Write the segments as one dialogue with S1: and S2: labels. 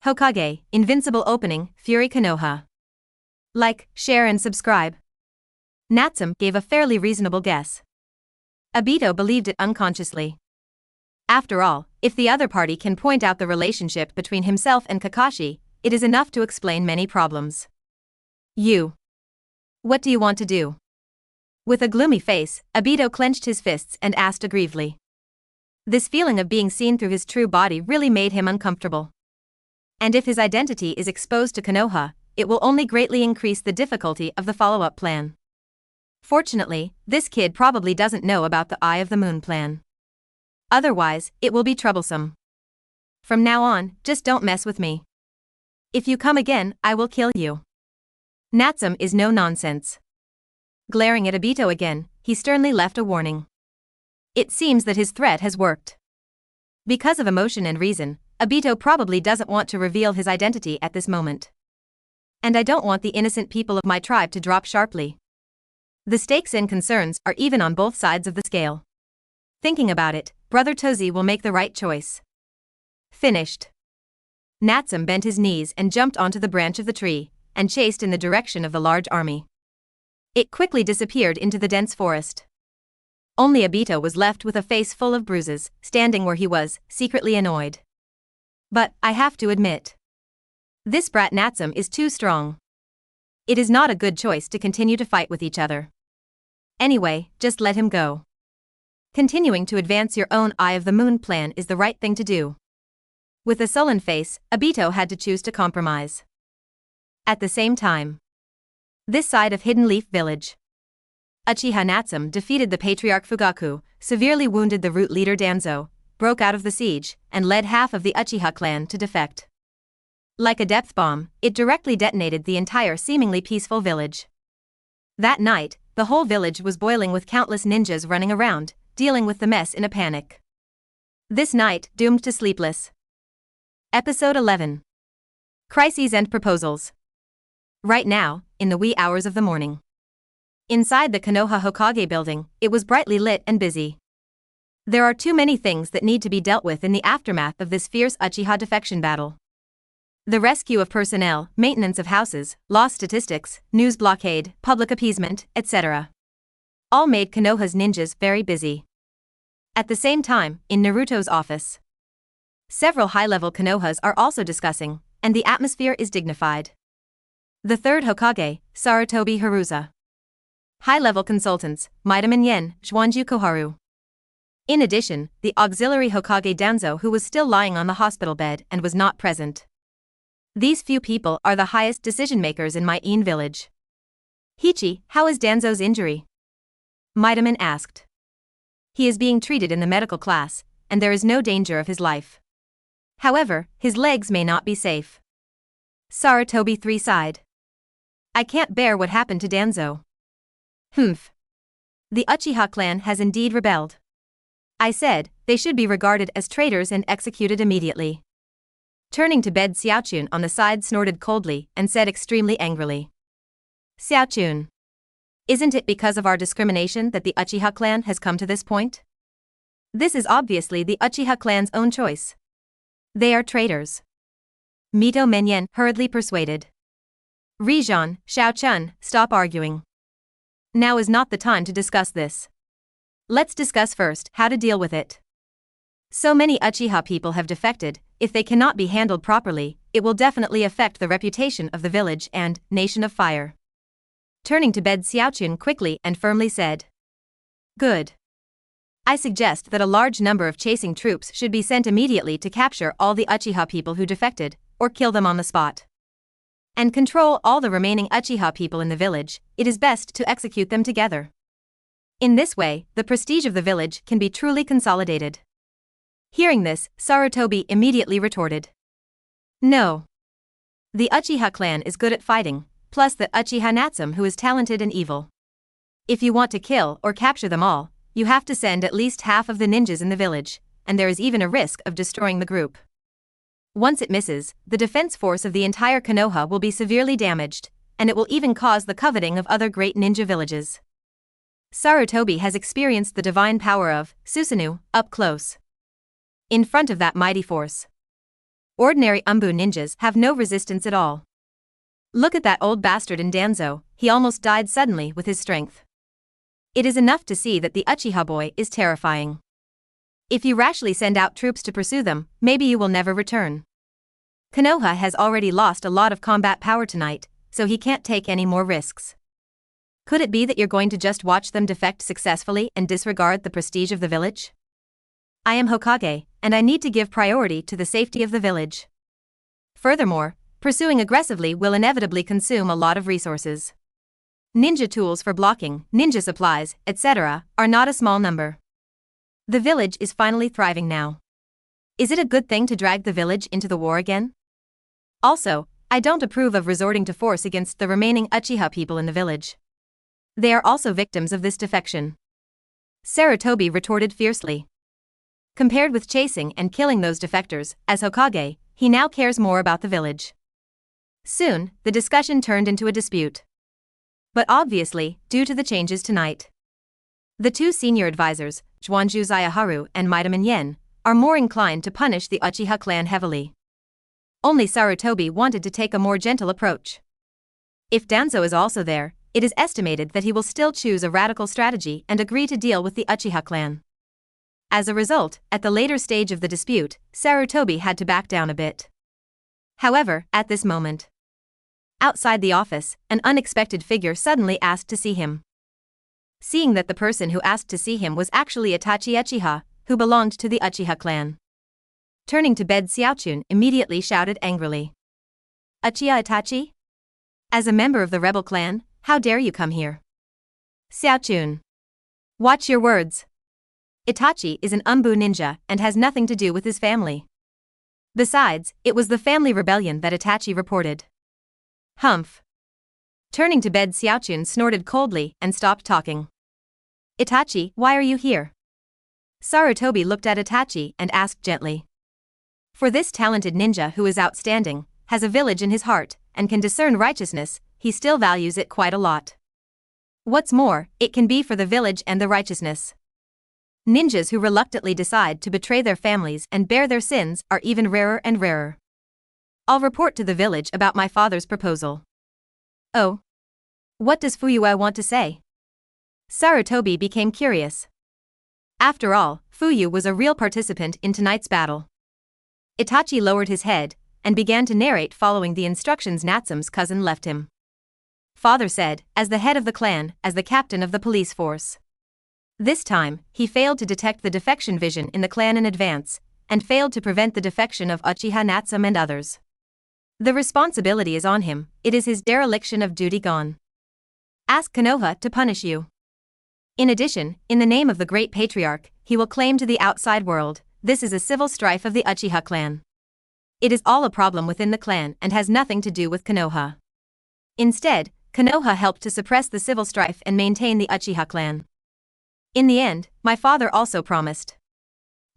S1: Hokage, Invincible Opening, Fury Konoha. Like, share and subscribe. Natsume gave a fairly reasonable guess. Obito believed it unconsciously. After all, if the other party can point out the relationship between himself and Kakashi, it is enough to explain many problems. What do you want to do? With a gloomy face, Obito clenched his fists and asked aggrievedly. This feeling of being seen through his true body really made him uncomfortable. And if his identity is exposed to Konoha, it will only greatly increase the difficulty of the follow-up plan. Fortunately, this kid probably doesn't know about the Eye of the Moon plan. Otherwise, it will be troublesome. From now on, just don't mess with me. If you come again, I will kill you. Natsume is no nonsense. Glaring at Obito again, he sternly left a warning. It seems that his threat has worked. Because of emotion and reason, Obito probably doesn't want to reveal his identity at this moment. And I don't want the innocent people of my tribe to drop sharply. The stakes and concerns are even on both sides of the scale. Thinking about it, Brother Tozi will make the right choice. Finished. Natsume bent his knees and jumped onto the branch of the tree, and chased in the direction of the large army. It quickly disappeared into the dense forest. Only Obito was left with a face full of bruises, standing where he was, secretly annoyed. But, I have to admit, this brat Natsume is too strong. It is not a good choice to continue to fight with each other. Anyway, just let him go. Continuing to advance your own Eye of the Moon plan is the right thing to do. With a sullen face, Obito had to choose to compromise. At the same time, this side of Hidden Leaf Village, Uchiha Natsume defeated the Patriarch Fugaku, severely wounded the root leader Danzo, broke out of the siege, and led half of the Uchiha clan to defect. Like a depth bomb, it directly detonated the entire seemingly peaceful village. That night, the whole village was boiling with countless ninjas running around, dealing with the mess in a panic. This night, doomed to sleepless. Episode 11. Crises and Proposals. Right now, in the wee hours of the morning. Inside the Konoha Hokage building, it was brightly lit and busy. There are too many things that need to be dealt with in the aftermath of this fierce Uchiha defection battle. The rescue of personnel, maintenance of houses, lost statistics, news blockade, public appeasement, etc. All made Konoha's ninjas very busy. At the same time, in Naruto's office, several high-level Konohas are also discussing, and the atmosphere is dignified. The third Hokage, Sarutobi Haruza. High-level consultants, Midaman Yen, Zhuanju Koharu. In addition, the auxiliary Hokage Danzo, who was still lying on the hospital bed and was not present. These few people are the highest decision-makers in my Ein village. Hichi, how is Danzo's injury? Midaman asked. He is being treated in the medical class, and there is no danger of his life. However, his legs may not be safe. Sarutobi 3 sighed. I can't bear what happened to Danzo. Humph. The Uchiha clan has indeed rebelled. I said, they should be regarded as traitors and executed immediately. Turning to bed, Xiaochun on the side snorted coldly and said extremely angrily. Xiaochun. Isn't it because of our discrimination that the Uchiha clan has come to this point? This is obviously the Uchiha clan's own choice. They are traitors. Mito Menyen hurriedly persuaded. Rijan, Xiaochun, stop arguing. Now is not the time to discuss this. Let's discuss first how to deal with it. So many Uchiha people have defected, if they cannot be handled properly, it will definitely affect the reputation of the village and Nation of Fire. Turning to bed, Xiaochun quickly and firmly said. Good. I suggest that a large number of chasing troops should be sent immediately to capture all the Uchiha people who defected, or kill them on the spot. And control all the remaining Uchiha people in the village, it is best to execute them together. In this way, the prestige of the village can be truly consolidated. Hearing this, Sarutobi immediately retorted. No. The Uchiha clan is good at fighting, plus the Uchiha Natsume, who is talented and evil. If you want to kill or capture them all, you have to send at least half of the ninjas in the village, and there is even a risk of destroying the group. Once it misses, the defense force of the entire Konoha will be severely damaged, and it will even cause the coveting of other great ninja villages. Sarutobi has experienced the divine power of Susanoo up close. In front of that mighty force, Ordinary Umbu ninjas have no resistance at all. Look at that old bastard in Danzo, he almost died suddenly with his strength. It is enough to see that the Uchiha boy is terrifying. If you rashly send out troops to pursue them, maybe you will never return. Konoha has already lost a lot of combat power tonight, so he can't take any more risks. Could it be that you're going to just watch them defect successfully and disregard the prestige of the village? I am Hokage, and I need to give priority to the safety of the village. Furthermore, pursuing aggressively will inevitably consume a lot of resources. Ninja tools for blocking, ninja supplies, etc., are not a small number. The village is finally thriving now. Is it a good thing to drag the village into the war again? Also, I don't approve of resorting to force against the remaining Uchiha people in the village. They are also victims of this defection. Sarutobi retorted fiercely. Compared with chasing and killing those defectors, as Hokage, he now cares more about the village. Soon, the discussion turned into a dispute. But obviously, due to the changes tonight. The two senior advisors, Juanju Zaiharu and Maitaman Yen, are more inclined to punish the Uchiha clan heavily. Only Sarutobi wanted to take a more gentle approach. If Danzo is also there, it is estimated that he will still choose a radical strategy and agree to deal with the Uchiha clan. As a result, at the later stage of the dispute, Sarutobi had to back down a bit. However, at this moment, outside the office, an unexpected figure suddenly asked to see him. Seeing that the person who asked to see him was actually Itachi Uchiha, who belonged to the Uchiha clan. Turning to bed, Xiaochun immediately shouted angrily. Uchiha Itachi? As a member of the rebel clan, how dare you come here? Xiaochun. Watch your words. Itachi is an Umbu ninja and has nothing to do with his family. Besides, it was the family rebellion that Itachi reported. Humph. Turning to bed, Xiaochun snorted coldly and stopped talking. Itachi, why are you here? Sarutobi looked at Itachi and asked gently. For this talented ninja who is outstanding, has a village in his heart, and can discern righteousness, he still values it quite a lot. What's more, it can be for the village and the righteousness. Ninjas who reluctantly decide to betray their families and bear their sins are even rarer and rarer. I'll report to the village about my father's proposal. Oh. What does Fuyue want to say? Sarutobi became curious. After all, Fuyu was a real participant in tonight's battle. Itachi lowered his head and began to narrate following the instructions Natsume's cousin left him. Father said, as the head of the clan, as the captain of the police force. This time, he failed to detect the defection vision in the clan in advance, and failed to prevent the defection of Uchiha Natsume and others. The responsibility is on him, it is his dereliction of duty gone. Ask Konoha to punish you. In addition, in the name of the great patriarch, he will claim to the outside world, this is a civil strife of the Uchiha clan. It is all a problem within the clan and has nothing to do with Konoha. Instead, Konoha helped to suppress the civil strife and maintain the Uchiha clan. In the end, my father also promised.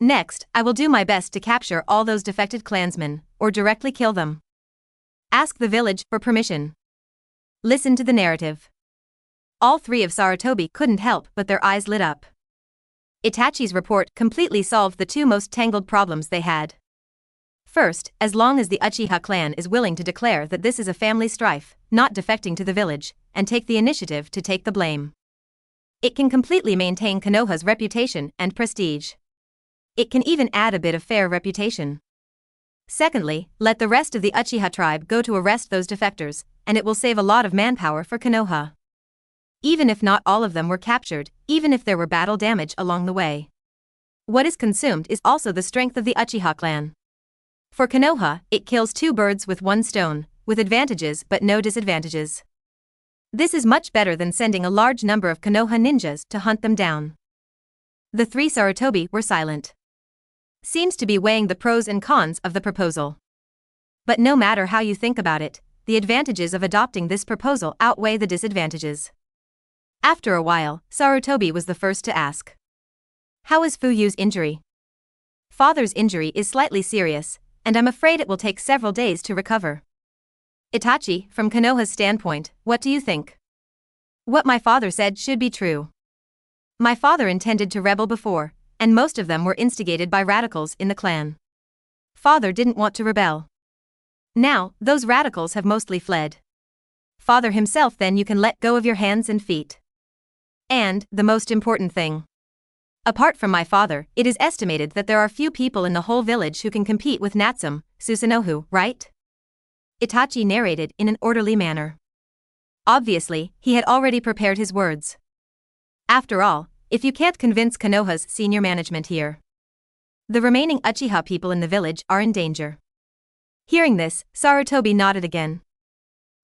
S1: Next, I will do my best to capture all those defected clansmen, or directly kill them. Ask the village for permission. Listen to the narrative. All three of Sarutobi couldn't help but their eyes lit up. Itachi's report completely solved the two most tangled problems they had. First, as long as the Uchiha clan is willing to declare that this is a family strife, not defecting to the village, and take the initiative to take the blame. It can completely maintain Konoha's reputation and prestige. It can even add a bit of fair reputation. Secondly, let the rest of the Uchiha tribe go to arrest those defectors, and it will save a lot of manpower for Konoha. Even if not all of them were captured, even if there were battle damage along the way. What is consumed is also the strength of the Uchiha clan. For Konoha, it kills two birds with one stone, with advantages but no disadvantages. This is much better than sending a large number of Konoha ninjas to hunt them down. The three Sarutobi were silent. Seems to be weighing the pros and cons of the proposal. But no matter how you think about it, the advantages of adopting this proposal outweigh the disadvantages. After a while, Sarutobi was the first to ask. How is Fuyu's injury? Father's injury is slightly serious, and I'm afraid it will take several days to recover. Itachi, from Konoha's standpoint, what do you think? What my father said should be true. My father intended to rebel before, and most of them were instigated by radicals in the clan. Father didn't want to rebel. Now, those radicals have mostly fled. Father himself, then you can let go of your hands and feet. And, the most important thing. Apart from my father, it is estimated that there are few people in the whole village who can compete with Natsume, Susanoo, right? Itachi narrated in an orderly manner. Obviously, he had already prepared his words. After all, if you can't convince Konoha's senior management here, the remaining Uchiha people in the village are in danger. Hearing this, Sarutobi nodded again.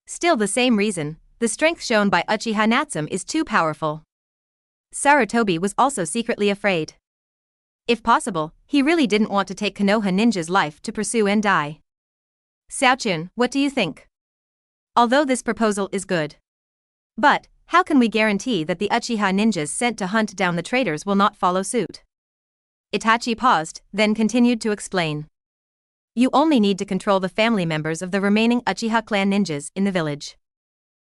S1: Still the same reason, the strength shown by Uchiha Natsume is too powerful. Sarutobi was also secretly afraid. If possible, he really didn't want to take Konoha Ninja's life to pursue and die. Xiaochun, what do you think? Although this proposal is good. But, how can we guarantee that the Uchiha ninjas sent to hunt down the traitors will not follow suit? Itachi paused, then continued to explain. You only need to control the family members of the remaining Uchiha clan ninjas in the village.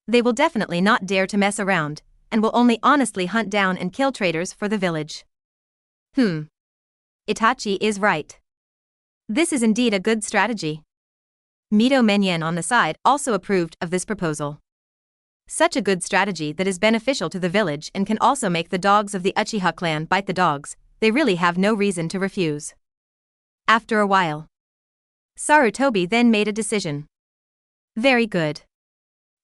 S1: They will definitely not dare to mess around, and will only honestly hunt down and kill traitors for the village. Itachi is right. This is indeed a good strategy. Mito Menyen on the side also approved of this proposal. Such a good strategy that is beneficial to the village and can also make the dogs of the Uchiha clan bite the dogs, they really have no reason to refuse. After a while, Sarutobi then made a decision. Very good.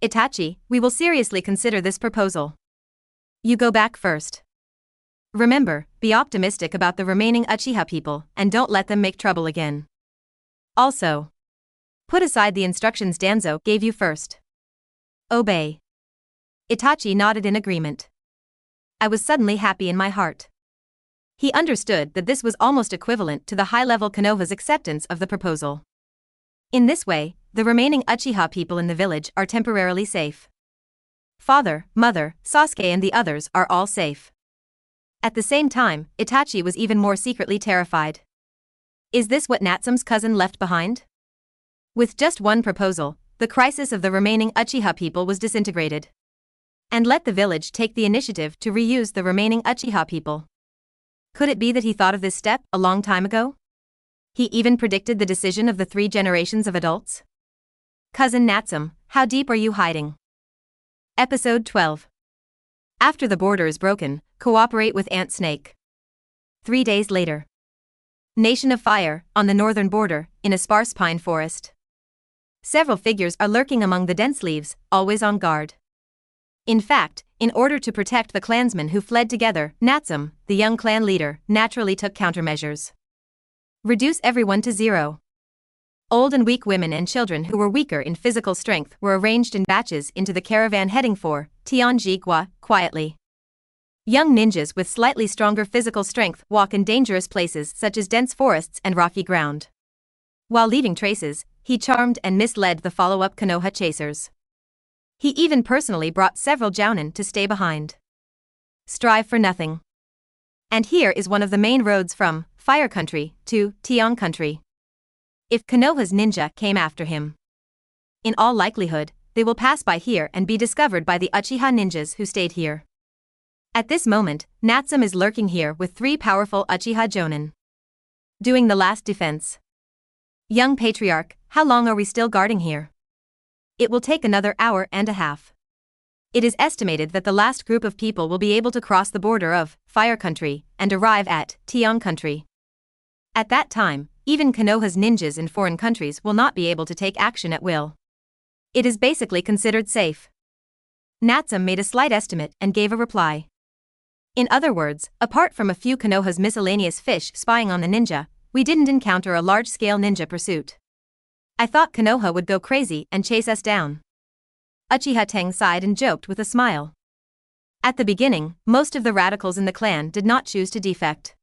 S1: Itachi, we will seriously consider this proposal. You go back first. Remember, be optimistic about the remaining Uchiha people and don't let them make trouble again. Also, put aside the instructions Danzo gave you first. Obey. Itachi nodded in agreement. I was suddenly happy in my heart. He understood that this was almost equivalent to the high-level Konoha's acceptance of the proposal. In this way, the remaining Uchiha people in the village are temporarily safe. Father, mother, Sasuke and the others are all safe. At the same time, Itachi was even more secretly terrified. Is this what Natsume's cousin left behind? With just one proposal, the crisis of the remaining Uchiha people was disintegrated. And let the village take the initiative to reuse the remaining Uchiha people. Could it be that he thought of this step a long time ago? He even predicted the decision of the 3 generations of adults? Cousin Natsume, how deep are you hiding? Episode 12. After the border is broken, cooperate with Ant Snake. 3 days later. Nation of Fire, on the northern border, in a sparse pine forest. Several figures are lurking among the dense leaves, always on guard. In fact, in order to protect the clansmen who fled together, Natsume, the young clan leader, naturally took countermeasures. Reduce everyone to 0. Old and weak women and children who were weaker in physical strength were arranged in batches into the caravan heading for Tianjigua, quietly. Young ninjas with slightly stronger physical strength walk in dangerous places such as dense forests and rocky ground. While leaving traces, he charmed and misled the follow-up Konoha chasers. He even personally brought several jounin to stay behind. Strive for nothing. And here is one of the main roads from Fire Country to Tian Country. If Konoha's ninja came after him, in all likelihood, they will pass by here and be discovered by the Uchiha ninjas who stayed here. At this moment, Natsume is lurking here with 3 powerful Uchiha jounin, doing the last defense. Young Patriarch, how long are we still guarding here? It will take another hour and a half. It is estimated that the last group of people will be able to cross the border of Fire Country and arrive at Tian Country. At that time, even Konoha's ninjas in foreign countries will not be able to take action at will. It is basically considered safe. Natsume made a slight estimate and gave a reply. In other words, apart from a few Konoha's miscellaneous fish spying on the ninja, we didn't encounter a large-scale ninja pursuit. I thought Konoha would go crazy and chase us down. Uchiha Teng sighed and joked with a smile. At the beginning, most of the radicals in the clan did not choose to defect.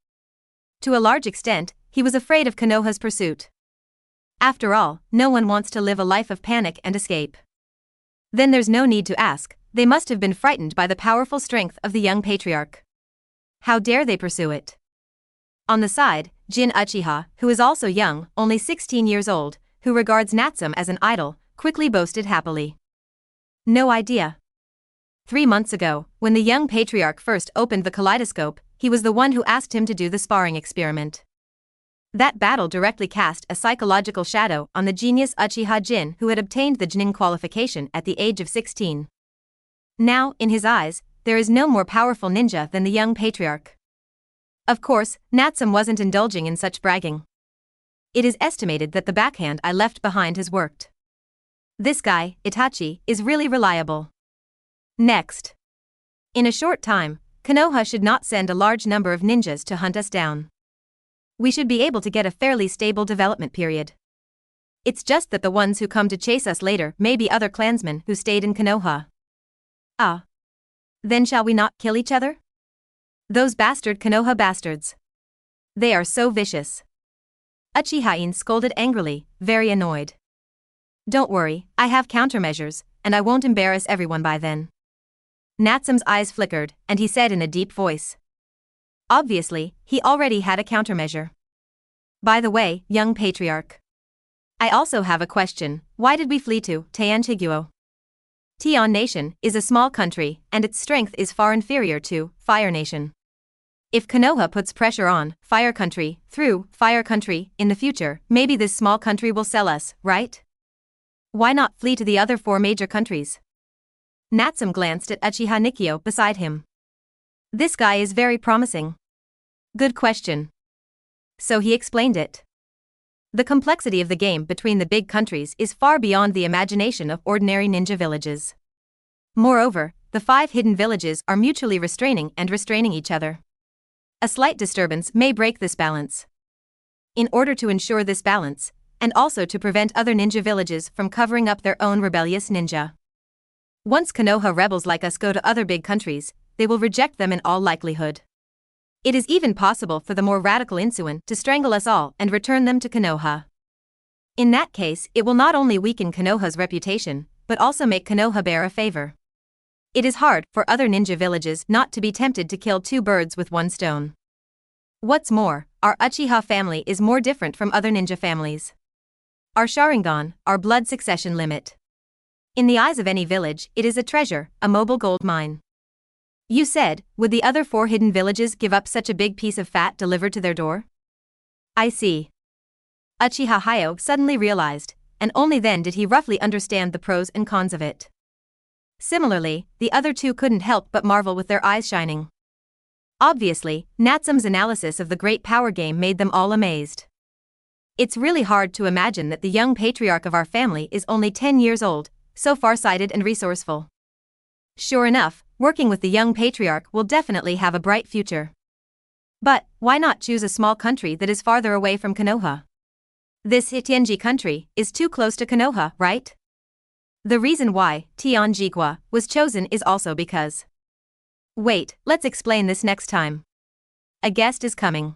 S1: To a large extent, he was afraid of Konoha's pursuit. After all, no one wants to live a life of panic and escape. Then there's no need to ask, they must have been frightened by the powerful strength of the young patriarch. How dare they pursue it? On the side, Jin Uchiha, who is also young, only 16 years old, who regards Natsume as an idol, quickly boasted happily. No idea. 3 months ago, when the young patriarch first opened the kaleidoscope, he was the one who asked him to do the sparring experiment. That battle directly cast a psychological shadow on the genius Uchiha Jin, who had obtained the Chunin qualification at the age of 16. Now, in his eyes, there is no more powerful ninja than the young patriarch. Of course, Natsume wasn't indulging in such bragging. It is estimated that the backhand I left behind has worked. This guy, Itachi, is really reliable. Next. In a short time, Konoha should not send a large number of ninjas to hunt us down. We should be able to get a fairly stable development period. It's just that the ones who come to chase us later may be other clansmen who stayed in Konoha. Ah. Then shall we not kill each other? Those bastard Konoha bastards. They are so vicious. Uchiha scolded angrily, very annoyed. Don't worry, I have countermeasures, and I won't embarrass everyone by then. Natsume's eyes flickered, and he said in a deep voice. Obviously, he already had a countermeasure. By the way, young patriarch. I also have a question. Why did we flee to Tianjiguo? Tian Nation is a small country, and its strength is far inferior to Fire Nation. If Konoha puts pressure on Fire Country through Fire Country in the future, maybe this small country will sell us, right? Why not flee to the other 4 major countries? Natsume glanced at Uchiha Nikio beside him. This guy is very promising. Good question. So he explained it. The complexity of the game between the big countries is far beyond the imagination of ordinary ninja villages. Moreover, the 5 hidden villages are mutually restraining and restraining each other. A slight disturbance may break this balance. In order to ensure this balance, and also to prevent other ninja villages from covering up their own rebellious ninja. Once Konoha rebels like us go to other big countries, they will reject them in all likelihood. It is even possible for the more radical Insuin to strangle us all and return them to Konoha. In that case, it will not only weaken Konoha's reputation, but also make Konoha bear a favor. It is hard for other ninja villages not to be tempted to kill 2 birds with 1 stone. What's more, our Uchiha family is more different from other ninja families. Our Sharingan, our blood succession limit. In the eyes of any village, it is a treasure, a mobile gold mine. You said, would the other 4 hidden villages give up such a big piece of fat delivered to their door? I see. Uchiha Hayo suddenly realized, and only then did he roughly understand the pros and cons of it. Similarly, the other 2 couldn't help but marvel with their eyes shining. Obviously, Natsume's analysis of the great power game made them all amazed. It's really hard to imagine that the young patriarch of our family is only 10 years old, so far-sighted and resourceful. Sure enough, working with the young patriarch will definitely have a bright future. But, why not choose a small country that is farther away from Konoha? This Tianji country is too close to Konoha, right? The reason why Tianjigua was chosen is also because. Wait, let's explain this next time. A guest is coming.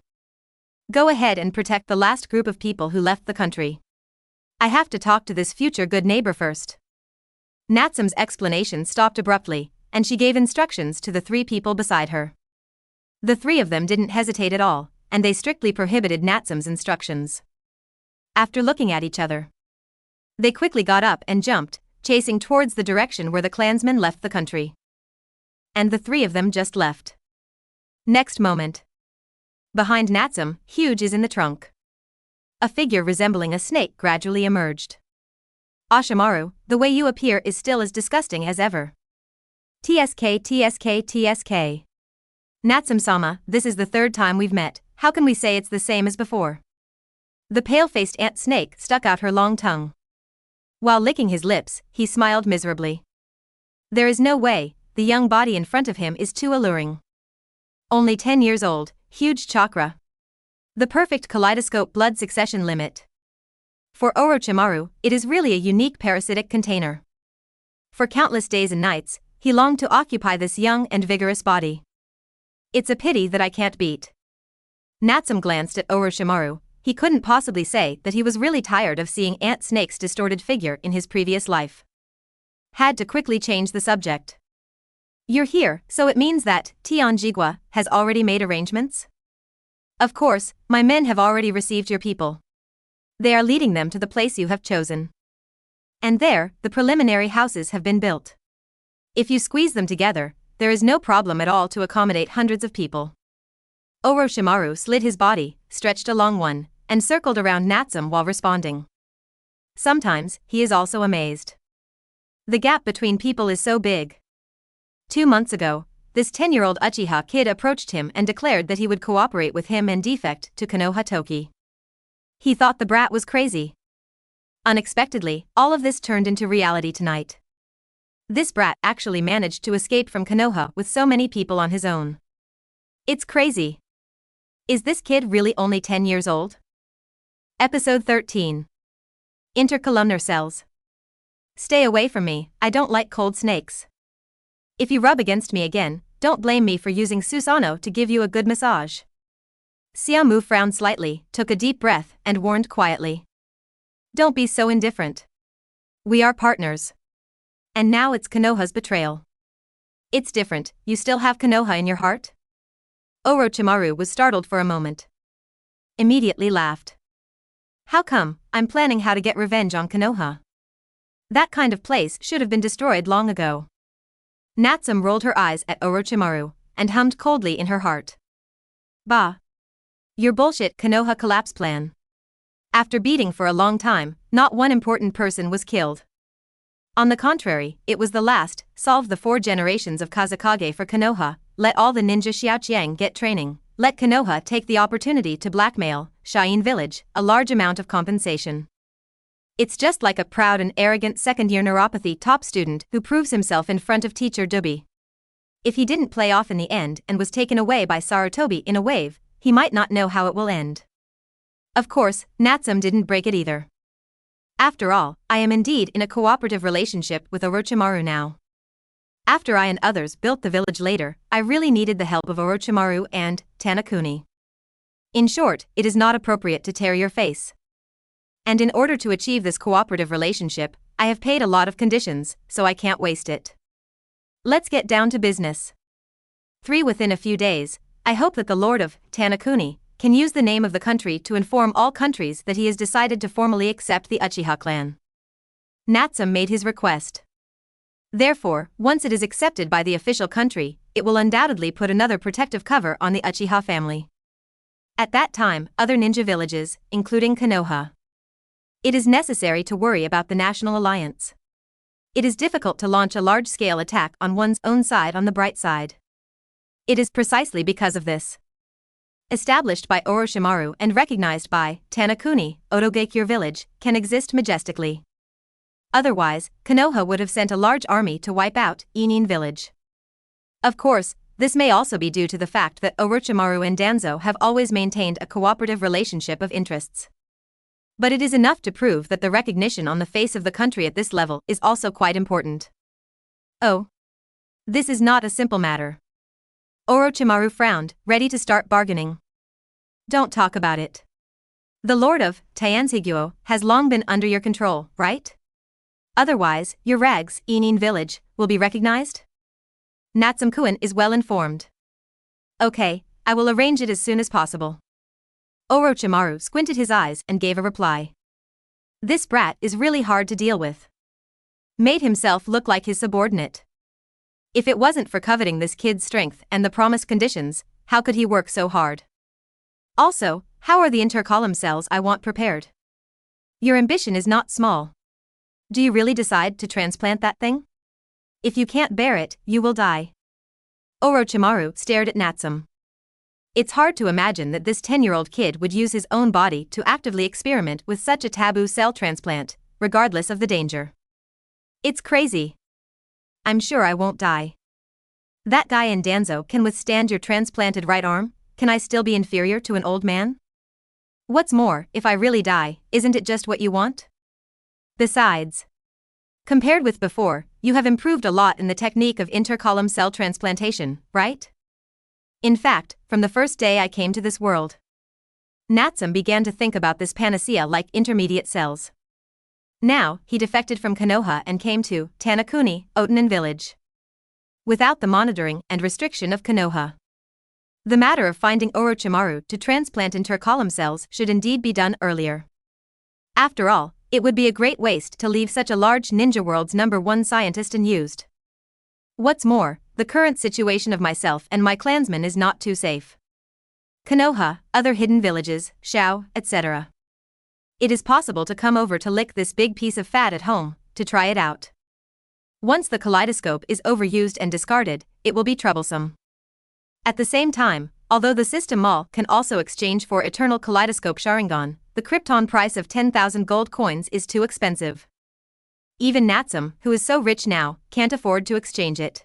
S1: Go ahead and protect the last group of people who left the country. I have to talk to this future good neighbor first. Natsume's explanation stopped abruptly, and she gave instructions to the 3 people beside her. The 3 of them didn't hesitate at all, and they strictly prohibited Natsume's instructions. After looking at each other, they quickly got up and jumped, chasing towards the direction where the clansmen left the country. And the 3 of them just left. Next moment. Behind Natsume, Huge is in the trunk. A figure resembling a snake gradually emerged. Ashimaru, the way you appear is still as disgusting as ever. TSK. Natsume-sama, this is the 3rd time we've met, how can we say it's the same as before? The pale-faced ant snake stuck out her long tongue. While licking his lips, he smiled miserably. There is no way, the young body in front of him is too alluring. Only 10 years old, huge chakra. The perfect kaleidoscope blood succession limit. For Orochimaru, it is really a unique parasitic container. For countless days and nights, he longed to occupy this young and vigorous body. It's a pity that I can't beat. Natsume glanced at Orochimaru. He couldn't possibly say that he was really tired of seeing Ant Snake's distorted figure in his previous life. Had to quickly change the subject. You're here, so it means that Tianjigua has already made arrangements? Of course, my men have already received your people. They are leading them to the place you have chosen. And there, the preliminary houses have been built. If you squeeze them together, there is no problem at all to accommodate hundreds of people. Orochimaru slid his body, stretched along one, and circled around Natsume while responding. Sometimes, he is also amazed. The gap between people is so big. 2 months ago, this 10-year-old Uchiha kid approached him and declared that he would cooperate with him and defect to Konoha Toki. He thought the brat was crazy. Unexpectedly, all of this turned into reality tonight. This brat actually managed to escape from Konoha with so many people on his own. It's crazy. Is this kid really only 10 years old? Episode 13. Intercolumnar cells. Stay away from me, I don't like cold snakes. If you rub against me again, don't blame me for using Susanoo to give you a good massage. Xiaomu frowned slightly, took a deep breath, and warned quietly. Don't be so indifferent. We are partners. And now it's Konoha's betrayal. It's different, you still have Konoha in your heart? Orochimaru was startled for a moment. Immediately laughed. How come? I'm planning how to get revenge on Konoha. That kind of place should have been destroyed long ago. Natsume rolled her eyes at Orochimaru, and hummed coldly in her heart. Bah. Your bullshit Konoha collapse plan. After beating for a long time, not one important person was killed. On the contrary, it was the last, solve the 4 generations of Kazekage for Konoha, let all the ninja Xiaoqiang get training, let Konoha take the opportunity to blackmail Shine Village, a large amount of compensation. It's just like a proud and arrogant second-year neuropathy top student who proves himself in front of teacher Dubi. If he didn't play off in the end and was taken away by Sarutobi in a wave, he might not know how it will end. Of course, Natsume didn't break it either. After all, I am indeed in a cooperative relationship with Orochimaru now. After I and others built the village later, I really needed the help of Orochimaru and Tanakuni. In short, it is not appropriate to tear your face. And in order to achieve this cooperative relationship, I have paid a lot of conditions, so I can't waste it. Let's get down to business. 3 Within a few days, I hope that the Lord of Tanakuni can use the name of the country to inform all countries that he has decided to formally accept the Uchiha clan. Natsume made his request. Therefore, once it is accepted by the official country, it will undoubtedly put another protective cover on the Uchiha family. At that time, other ninja villages, including Konoha. It is necessary to worry about the national alliance. It is difficult to launch a large-scale attack on one's own side on the bright side. It is precisely because of this. Established by Orochimaru and recognized by Tanakuni, Otogakure village can exist majestically. Otherwise, Konoha would have sent a large army to wipe out Inin village. Of course, this may also be due to the fact that Orochimaru and Danzo have always maintained a cooperative relationship of interests. But it is enough to prove that the recognition on the face of the country at this level is also quite important. Oh. This is not a simple matter. Orochimaru frowned, ready to start bargaining. Don't talk about it. The Lord of Taanziguo has long been under your control, right? Otherwise, your rags, Inin village, will be recognized? Natsume-kun is well informed. Okay, I will arrange it as soon as possible. Orochimaru squinted his eyes and gave a reply. This brat is really hard to deal with. Made himself look like his subordinate. If it wasn't for coveting this kid's strength and the promised conditions, how could he work so hard? Also, how are the intercolumn cells I want prepared? Your ambition is not small. Do you really decide to transplant that thing? If you can't bear it, you will die. Orochimaru stared at Natsume. It's hard to imagine that this 10-year-old kid would use his own body to actively experiment with such a taboo cell transplant, regardless of the danger. It's crazy. I'm sure I won't die. That guy in Danzo can withstand your transplanted right arm, can I still be inferior to an old man? What's more, if I really die, isn't it just what you want? Besides, compared with before, you have improved a lot in the technique of intercolumn cell transplantation, right? In fact, from the first day I came to this world. Natsume began to think about this panacea like intermediate cells. Now, he defected from Konoha and came to Tanakuni, Otanin village. Without the monitoring and restriction of Konoha. The matter of finding Orochimaru to transplant intercolumn cells should indeed be done earlier. After all, it would be a great waste to leave such a large ninja world's #1 scientist unused. What's more, the current situation of myself and my clansmen is not too safe. Konoha, other hidden villages, Shao, etc. It is possible to come over to lick this big piece of fat at home, to try it out. Once the kaleidoscope is overused and discarded, it will be troublesome. At the same time, although the system mall can also exchange for eternal Kaleidoscope Sharingan, the Krypton price of 10,000 gold coins is too expensive. Even Natsume, who is so rich now, can't afford to exchange it.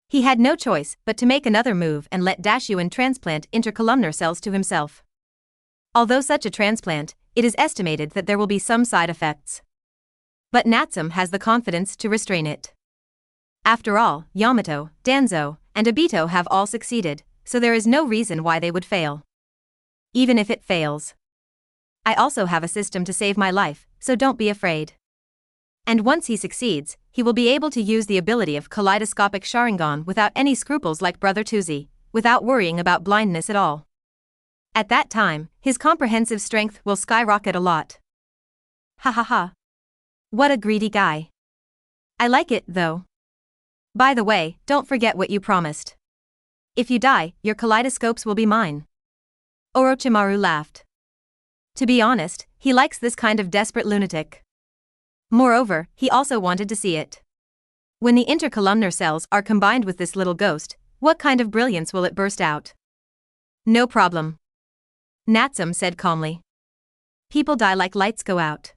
S1: He had no choice but to make another move and let Dashuin transplant intercolumnar cells to himself. Although such a transplant, it is estimated that there will be some side effects. But Natsume has the confidence to restrain it. After all, Yamato, Danzo, and Obito have all succeeded, so there is no reason why they would fail. Even if it fails. I also have a system to save my life, so don't be afraid. And once he succeeds, he will be able to use the ability of Kaleidoscopic Sharingan without any scruples like Brother Tuzi, without worrying about blindness at all. At that time, his comprehensive strength will skyrocket a lot. Ha ha ha. What a greedy guy. I like it, though. By the way, don't forget what you promised. If you die, your kaleidoscopes will be mine. Orochimaru laughed. To be honest, he likes this kind of desperate lunatic. Moreover, he also wanted to see it. When the intercolumnar cells are combined with this little ghost, what kind of brilliance will it burst out? No problem. Natsume said calmly. People die like lights go out.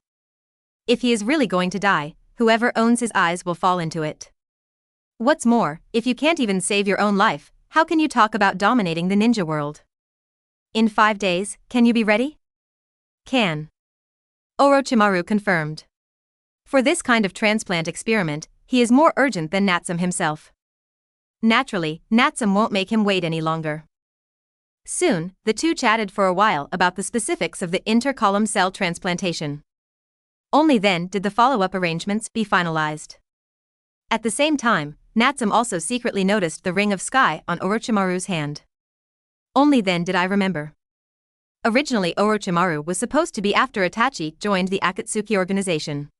S1: If he is really going to die, whoever owns his eyes will fall into it. What's more, if you can't even save your own life, how can you talk about dominating the ninja world? In 5 days, can you be ready? Can. Orochimaru confirmed. For this kind of transplant experiment, he is more urgent than Natsume himself. Naturally, Natsume won't make him wait any longer. Soon, the two chatted for a while about the specifics of the intercolumn cell transplantation. Only then did the follow-up arrangements be finalized. At the same time, Natsume also secretly noticed the ring of sky on Orochimaru's hand. Only then did I remember. Originally Orochimaru was supposed to be after Itachi joined the Akatsuki organization.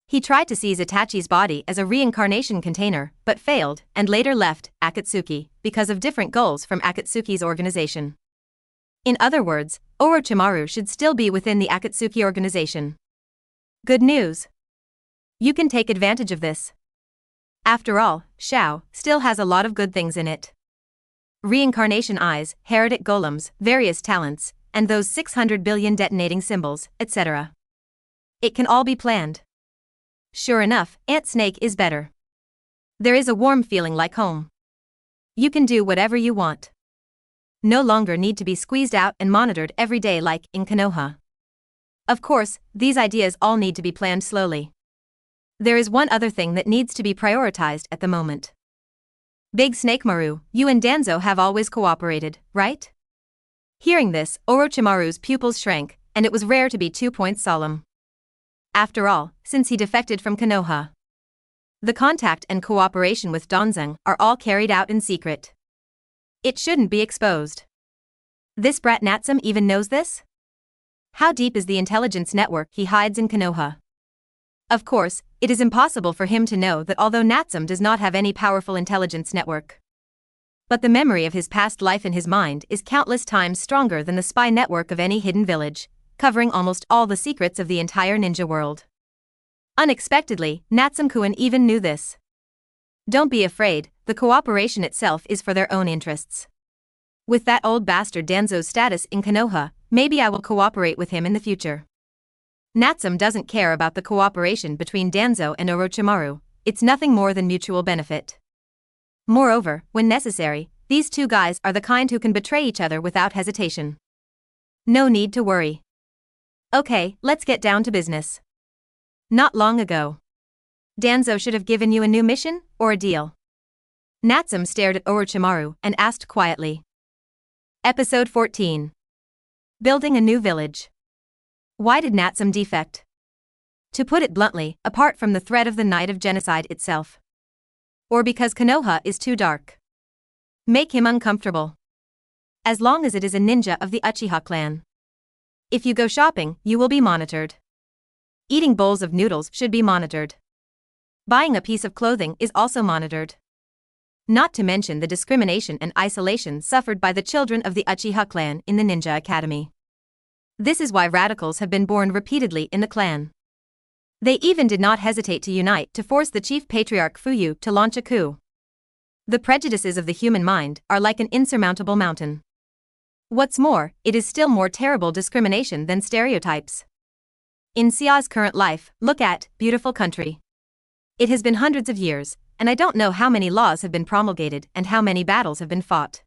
S1: He tried to seize Itachi's body as a reincarnation container, but failed, and later left Akatsuki because of different goals from Akatsuki's organization. In other words, Orochimaru should still be within the Akatsuki organization. Good news. You can take advantage of this. After all, Shao still has a lot of good things in it. Reincarnation eyes, heretic golems, various talents, and those 600 billion detonating symbols, etc. It can all be planned. Sure enough, Ant Snake is better. There is a warm feeling like home. You can do whatever you want. No longer need to be squeezed out and monitored every day like in Konoha. Of course, these ideas all need to be planned slowly. There is one other thing that needs to be prioritized at the moment. Big Snake Maru, you and Danzo have always cooperated, right? Hearing this, Orochimaru's pupils shrank, and it was rare to be 2 points solemn. After all, since he defected from Konoha, the contact and cooperation with Danzang are all carried out in secret. It shouldn't be exposed. This brat Natsume even knows this? How deep is the intelligence network he hides in Konoha? Of course, it is impossible for him to know that although Natsume does not have any powerful intelligence network. But the memory of his past life in his mind is countless times stronger than the spy network of any hidden village, covering almost all the secrets of the entire ninja world. Unexpectedly, Natsume-kun even knew this. Don't be afraid, the cooperation itself is for their own interests. With that old bastard Danzo's status in Konoha, maybe I will cooperate with him in the future. Natsume doesn't care about the cooperation between Danzo and Orochimaru, it's nothing more than mutual benefit. Moreover, when necessary, these two guys are the kind who can betray each other without hesitation. No need to worry. Okay, let's get down to business. Not long ago. Danzo should have given you a new mission, or a deal. Natsume stared at Orochimaru and asked quietly. Episode 14. Building a new village. Why did Natsume defect? To put it bluntly, apart from the threat of the Night of Genocide itself. Or because Konoha is too dark. Make him uncomfortable. As long as it is a ninja of the Uchiha clan. If you go shopping, you will be monitored. Eating bowls of noodles should be monitored. Buying a piece of clothing is also monitored. not to mention the discrimination and isolation suffered by the children of the Uchiha clan in the Ninja Academy. This is why radicals have been born repeatedly in the clan. They even did not hesitate to unite to force the chief patriarch Fuyu to launch a coup. The prejudices of the human mind are like an insurmountable mountain. What's more, it is still more terrible discrimination than stereotypes. In Xia's current life, look at beautiful country. It has been hundreds of years, and I don't know how many laws have been promulgated and how many battles have been fought.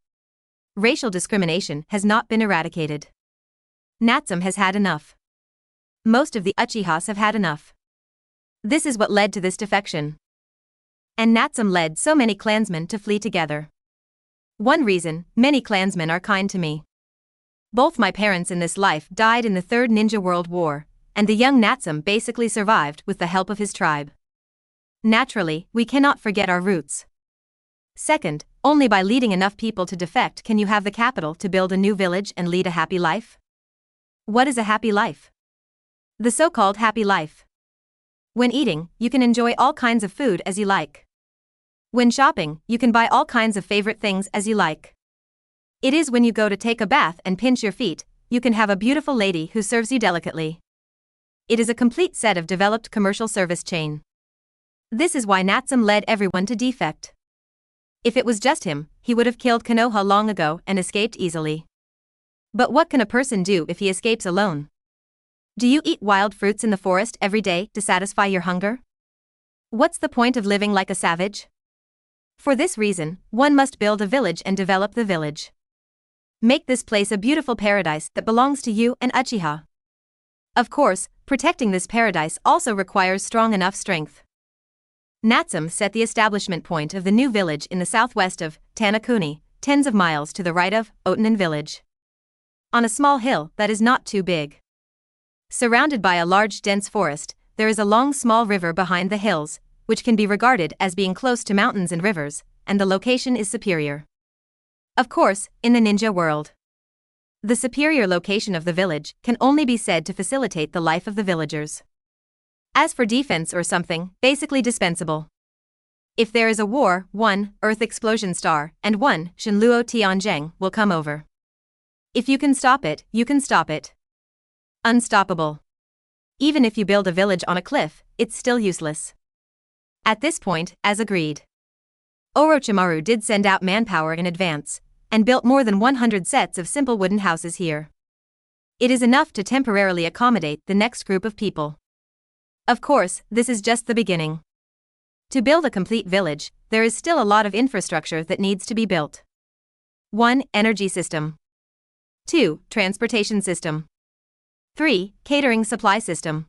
S1: Racial discrimination has not been eradicated. Natsume has had enough. Most of the Uchihas have had enough. This is what led to this defection. And Natsume led so many clansmen to flee together. One reason, many clansmen are kind to me. Both my parents in this life died in the Third Ninja World War, and the young Natsume basically survived with the help of his tribe. Naturally, we cannot forget our roots. Second, only by leading enough people to defect can you have the capital to build a new village and lead a happy life. What is a happy life? The so-called happy life. When eating, you can enjoy all kinds of food as you like. When shopping, you can buy all kinds of favorite things as you like. It is when you go to take a bath and pinch your feet, you can have a beautiful lady who serves you delicately. It is a complete set of developed commercial service chain. This is why Natsume led everyone to defect. If it was just him, he would have killed Konoha long ago and escaped easily. But what can a person do if he escapes alone? Do you eat wild fruits in the forest every day to satisfy your hunger? What's the point of living like a savage? For this reason, one must build a village and develop the village. Make this place a beautiful paradise that belongs to you and Uchiha. Of course, protecting this paradise also requires strong enough strength. Natsume set the establishment point of the new village in the southwest of Tanakuni, tens of miles to the right of Otanin village. On a small hill that is not too big. Surrounded by a large dense forest, there is a long small river behind the hills, which can be regarded as being close to mountains and rivers, and the location is superior. Of course, in the ninja world, the superior location of the village can only be said to facilitate the life of the villagers. As for defense or something, basically dispensable. If there is a war, one Earth Explosion Star and one Shenluo Tianzheng will come over. If you can stop it, you can stop it. Unstoppable. Even if you build a village on a cliff, it's still useless. At this point, as agreed, Orochimaru did send out manpower in advance, and built more than 100 sets of simple wooden houses here. It is enough to temporarily accommodate the next group of people. Of course, this is just the beginning. To build a complete village, there is still a lot of infrastructure that needs to be built. 1. Energy system. 2. Transportation system. 3. Catering supply system.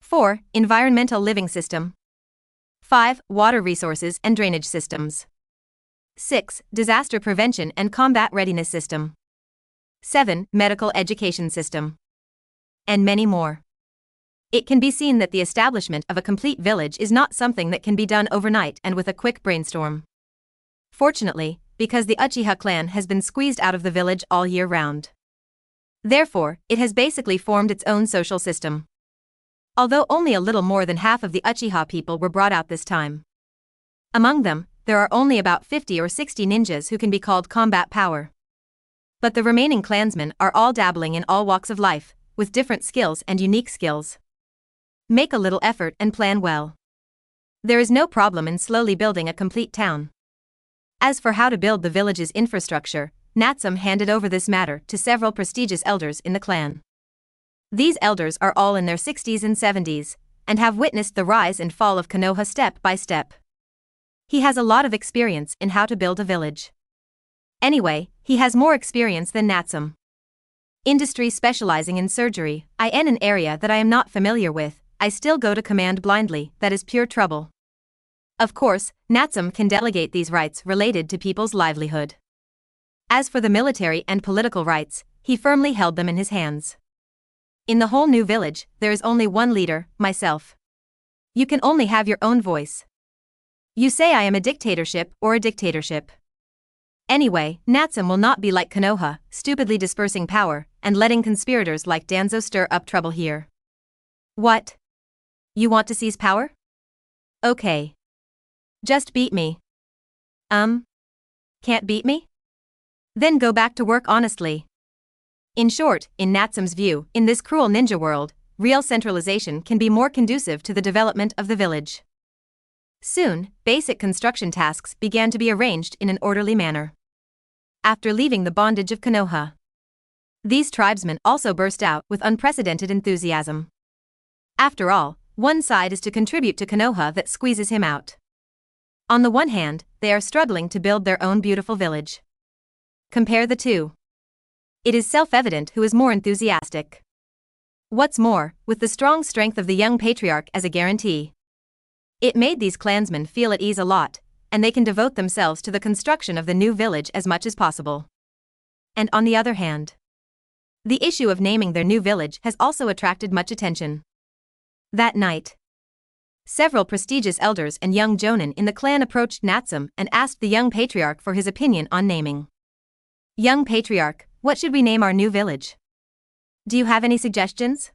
S1: 4. Environmental living system. 5. Water resources and drainage systems. 6. Disaster prevention and combat readiness system. 7. Medical education system. And many more. It can be seen that the establishment of a complete village is not something that can be done overnight and with a quick brainstorm. Fortunately, because the Uchiha clan has been squeezed out of the village all year round. Therefore, it has basically formed its own social system. Although only a little more than half of the Uchiha people were brought out this time. Among them, there are only about 50 or 60 ninjas who can be called combat power. But the remaining clansmen are all dabbling in all walks of life, with different skills and unique skills. Make a little effort and plan well. There is no problem in slowly building a complete town. As for how to build the village's infrastructure, Natsume handed over this matter to several prestigious elders in the clan. These elders are all in their 60s and 70s, and have witnessed the rise and fall of Konoha step by step. He has a lot of experience in how to build a village. Anyway, he has more experience than Natsume. Industry specializing in surgery, in an area that I am not familiar with, I still go to command blindly, that is pure trouble. Of course, Natsume can delegate these rights related to people's livelihood. As for the military and political rights, he firmly held them in his hands. In the whole new village, there is only one leader, myself. You can only have your own voice. You say I am a dictatorship or a dictatorship. Anyway, Natsume will not be like Konoha, stupidly dispersing power, and letting conspirators like Danzo stir up trouble here. What? You want to seize power? Okay. Just beat me. Can't beat me? Then go back to work honestly. In short, in Natsume's view, in this cruel ninja world, real centralization can be more conducive to the development of the village. Soon, basic construction tasks began to be arranged in an orderly manner. After leaving the bondage of Konoha, these tribesmen also burst out with unprecedented enthusiasm. After all, one side is to contribute to Konoha that squeezes him out. On the one hand, they are struggling to build their own beautiful village. Compare the two. It is self-evident who is more enthusiastic. What's more, with the strong strength of the young patriarch as a guarantee, it made these clansmen feel at ease a lot, and they can devote themselves to the construction of the new village as much as possible. And on the other hand, the issue of naming their new village has also attracted much attention. That night, several prestigious elders and young jonin in the clan approached Natsume and asked the young patriarch for his opinion on naming. Young patriarch, what should we name our new village? Do you have any suggestions?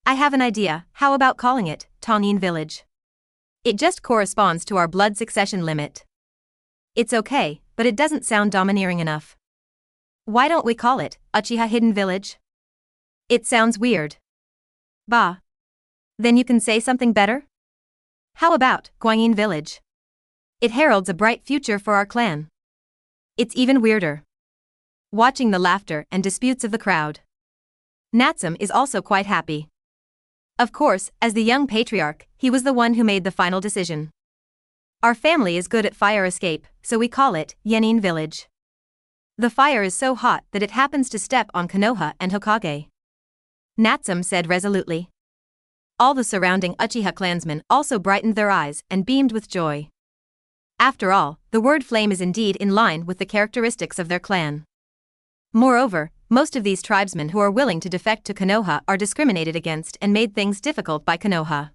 S1: I have an idea. How about calling it Tongyin Village? It just corresponds to our blood succession limit. It's okay, but it doesn't sound domineering enough. Why don't we call it Uchiha Hidden Village? It sounds weird. Bah. Then you can say something better? How about Guanyin Village? It heralds a bright future for our clan. It's even weirder. Watching the laughter and disputes of the crowd, Natsume is also quite happy. Of course, as the young patriarch, he was the one who made the final decision. Our family is good at fire escape, so we call it Yenin Village. The fire is so hot that it happens to step on Konoha and Hokage, Natsume said resolutely. All the surrounding Uchiha clansmen also brightened their eyes and beamed with joy. After all, the word flame is indeed in line with the characteristics of their clan. Moreover, most of these tribesmen who are willing to defect to Konoha are discriminated against and made things difficult by Konoha.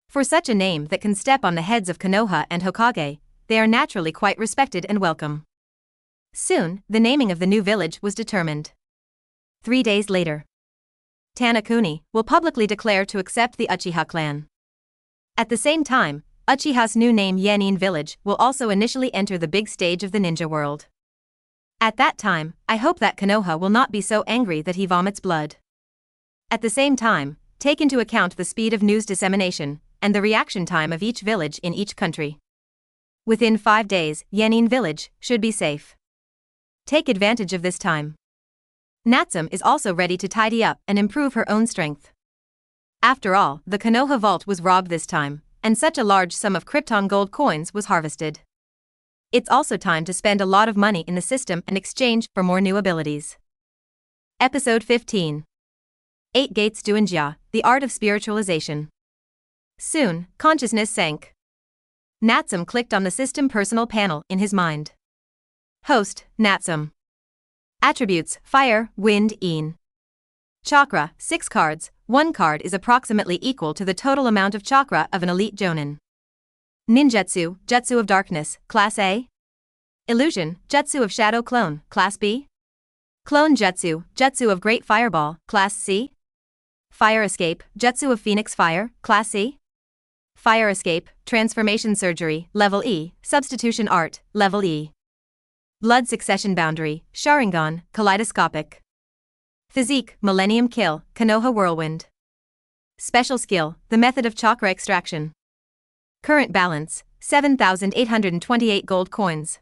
S1: For such a name that can step on the heads of Konoha and Hokage, they are naturally quite respected and welcome. Soon, the naming of the new village was determined. 3 days later, Tanakuni will publicly declare to accept the Uchiha clan. At the same time, Uchiha's new name Yenin Village will also initially enter the big stage of the ninja world. At that time, I hope that Konoha will not be so angry that he vomits blood. At the same time, take into account the speed of news dissemination and the reaction time of each village in each country. Within 5 days, Yenin Village should be safe. Take advantage of this time. Natsume is also ready to tidy up and improve her own strength. After all, the Konoha vault was robbed this time, and such a large sum of Krypton gold coins was harvested. It's also time to spend a lot of money in the system in exchange for more new abilities. Episode 15. 8 Gates Duinjia, the Art of Spiritualization. Soon, consciousness sank. Natsume clicked on the system personal panel in his mind. Host, Natsume. Attributes, Fire, Wind, Een. Chakra, 6 cards, 1 card is approximately equal to the total amount of chakra of an elite jonin. Ninjutsu, Jutsu of Darkness, Class A. Illusion, Jutsu of Shadow Clone, Class B. Clone Jutsu, Jutsu of Great Fireball, Class C. Fire Escape, Jutsu of Phoenix Fire, Class C. Fire Escape, Transformation Surgery, Level E, Substitution Art, Level E. Blood Succession Boundary, Sharingan, Kaleidoscopic. Physique, Millennium Kill, Konoha Whirlwind. Special Skill, the Method of Chakra Extraction. Current balance, 7,828 gold coins.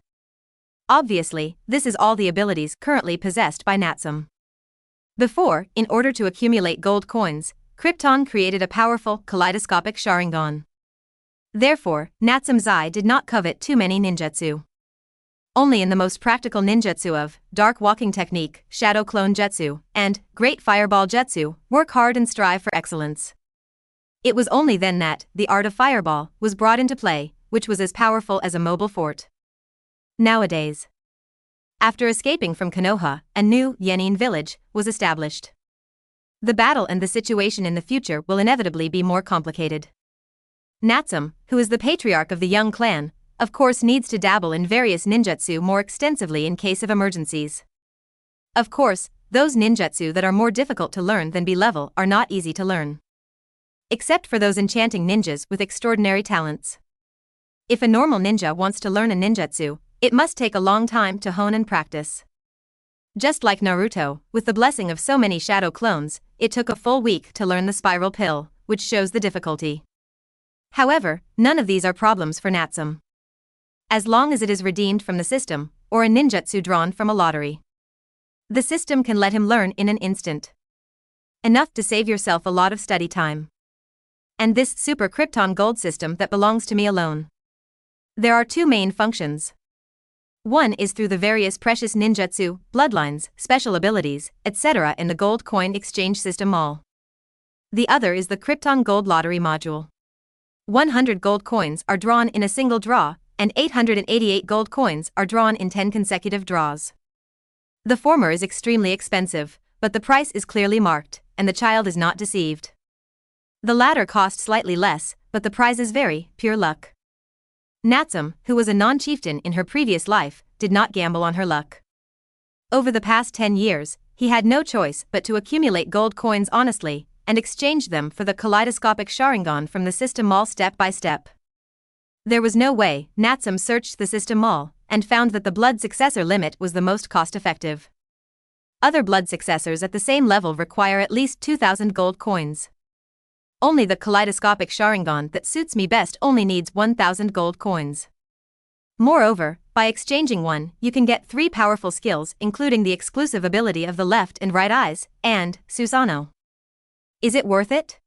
S1: Obviously, this is all the abilities currently possessed by Natsume. Before, in order to accumulate gold coins, Krypton created a powerful, kaleidoscopic Sharingan. Therefore, Natsume's eye did not covet too many ninjutsu. Only in the most practical ninjutsu of Dark Walking Technique, Shadow Clone Jutsu, and Great Fireball Jutsu, work hard and strive for excellence. It was only then that the art of fireball was brought into play, which was as powerful as a mobile fort. Nowadays, after escaping from Konoha, a new Yenin village was established. The battle and the situation in the future will inevitably be more complicated. Natsume, who is the patriarch of the young clan, of course needs to dabble in various ninjutsu more extensively in case of emergencies. Of course, those ninjutsu that are more difficult to learn than B-level are not easy to learn. Except for those enchanting ninjas with extraordinary talents. If a normal ninja wants to learn a ninjutsu, it must take a long time to hone and practice. Just like Naruto, with the blessing of so many shadow clones, it took a full week to learn the spiral pill, which shows the difficulty. However, none of these are problems for Natsume. As long as it is redeemed from the system, or a ninjutsu drawn from a lottery. The system can let him learn in an instant. Enough to save yourself a lot of study time. And this Super Krypton Gold System that belongs to me alone. There are two main functions. One is through the various precious ninjutsu, bloodlines, special abilities, etc. in the gold coin exchange system mall. The other is the Krypton Gold Lottery module. 100 gold coins are drawn in a single draw, and 888 gold coins are drawn in 10 consecutive draws. The former is extremely expensive, but the price is clearly marked, and the child is not deceived. The latter cost slightly less, but the prizes vary, pure luck. Natsume, who was a non-chieftain in her previous life, did not gamble on her luck. Over the past 10 years, he had no choice but to accumulate gold coins honestly, and exchange them for the Kaleidoscopic Sharingan from the system mall step by step. There was no way. Natsume searched the system mall, and found that the blood successor limit was the most cost-effective. Other blood successors at the same level require at least 2,000 gold coins. Only the Kaleidoscopic Sharingan that suits me best only needs 1,000 gold coins. Moreover, by exchanging one, you can get 3 powerful skills including the exclusive ability of the left and right eyes, and Susanoo. Is it worth it?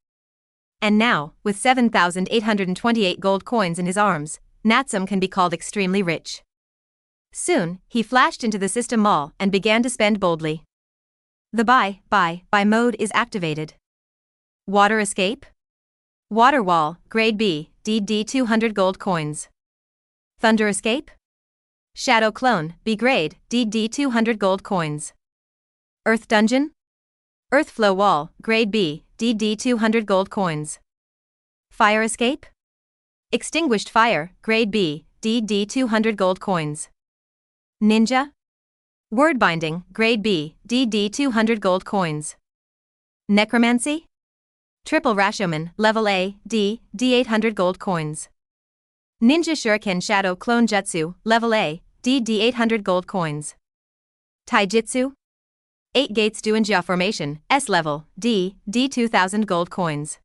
S1: And now, with 7,828 gold coins in his arms, Natsume can be called extremely rich. Soon, he flashed into the system mall and began to spend boldly. The buy mode is activated. Water escape? Water wall, grade B, DD 200 gold coins. Thunder escape? Shadow clone, B grade, DD 200 gold coins. Earth dungeon? Earth flow wall, grade B, DD 200 gold coins. Fire escape? Extinguished fire, grade B, DD 200 gold coins. Ninja? Word binding, grade B, DD 200 gold coins. Necromancy? Triple Rashomon, level A, D 800 gold coins. Ninja Shuriken Shadow Clone Jutsu, level A, D 800 gold coins. Taijutsu? 8 Gates Duinjia Formation, S level, D 2000 gold coins.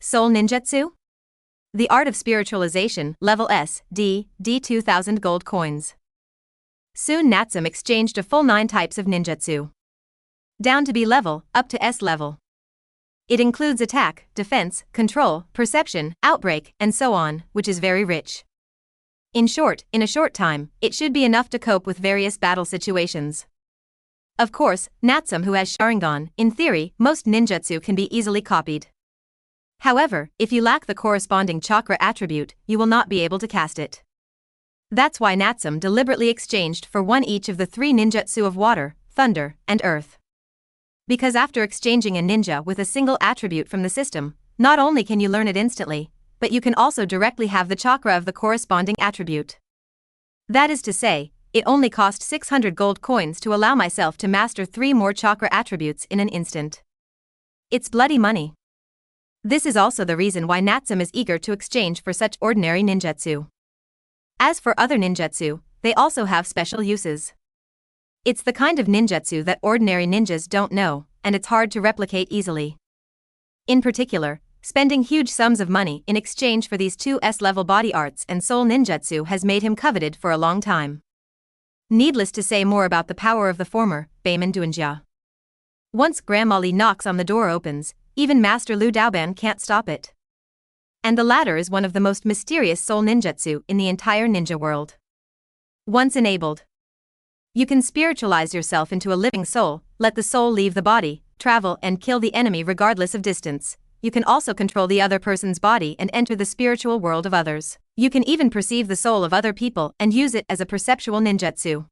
S1: Soul Ninjutsu? The Art of Spiritualization, level S, D 2000 gold coins. Soon Natsume exchanged a full 9 types of ninjutsu. Down to B level, up to S level. It includes attack, defense, control, perception, outbreak, and so on, which is very rich. In short, in a short time, it should be enough to cope with various battle situations. Of course, Natsume who has Sharingan, in theory, most ninjutsu can be easily copied. However, if you lack the corresponding chakra attribute, you will not be able to cast it. That's why Natsume deliberately exchanged for one each of the 3 ninjutsu of water, thunder, and earth. Because after exchanging a ninja with a single attribute from the system, not only can you learn it instantly, but you can also directly have the chakra of the corresponding attribute. That is to say, it only cost 600 gold coins to allow myself to master 3 more chakra attributes in an instant. It's bloody money. This is also the reason why Natsume is eager to exchange for such ordinary ninjutsu. As for other ninjutsu, they also have special uses. It's the kind of ninjutsu that ordinary ninjas don't know, and it's hard to replicate easily. In particular, spending huge sums of money in exchange for these 2 S-level body arts and soul ninjutsu has made him coveted for a long time. Needless to say more about the power of the former, Beiman Duinjia. Once Grandma Li knocks on the door opens, even Master Lu Daoban can't stop it. And the latter is one of the most mysterious soul ninjutsu in the entire ninja world. Once enabled, you can spiritualize yourself into a living soul, let the soul leave the body, travel and kill the enemy regardless of distance. You can also control the other person's body and enter the spiritual world of others. You can even perceive the soul of other people and use it as a perceptual ninjutsu.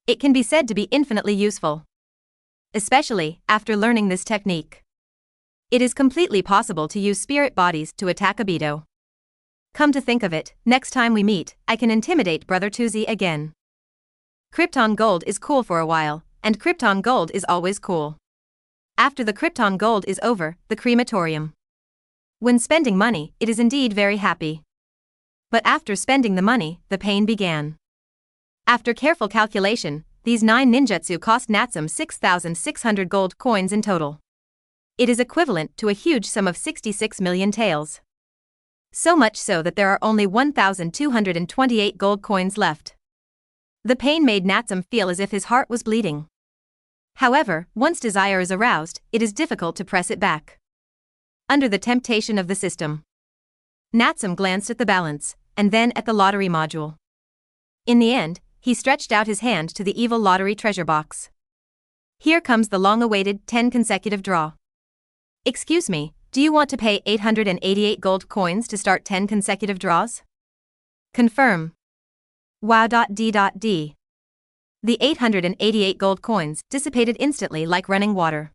S1: It can be said to be infinitely useful. Especially after learning this technique. It is completely possible to use spirit bodies to attack Obito. Come to think of it, next time we meet, I can intimidate Brother Tuzi again. Krypton Gold is cool for a while, and Krypton Gold is always cool. After the Krypton Gold is over, the crematorium. When spending money, it is indeed very happy. But after spending the money, the pain began. After careful calculation, these 9 ninjutsu cost Natsume 6,600 gold coins in total. It is equivalent to a huge sum of 66 million taels. So much so that there are only 1,228 gold coins left. The pain made Natsume feel as if his heart was bleeding. However, once desire is aroused, it is difficult to press it back. Under the temptation of the system, Natsume glanced at the balance, and then at the lottery module. In the end, he stretched out his hand to the evil lottery treasure box. Here comes the long-awaited 10 consecutive draw. Excuse me, do you want to pay 888 gold coins to start 10 consecutive draws? Confirm. Wow.d.d. The 888 gold coins dissipated instantly like running water.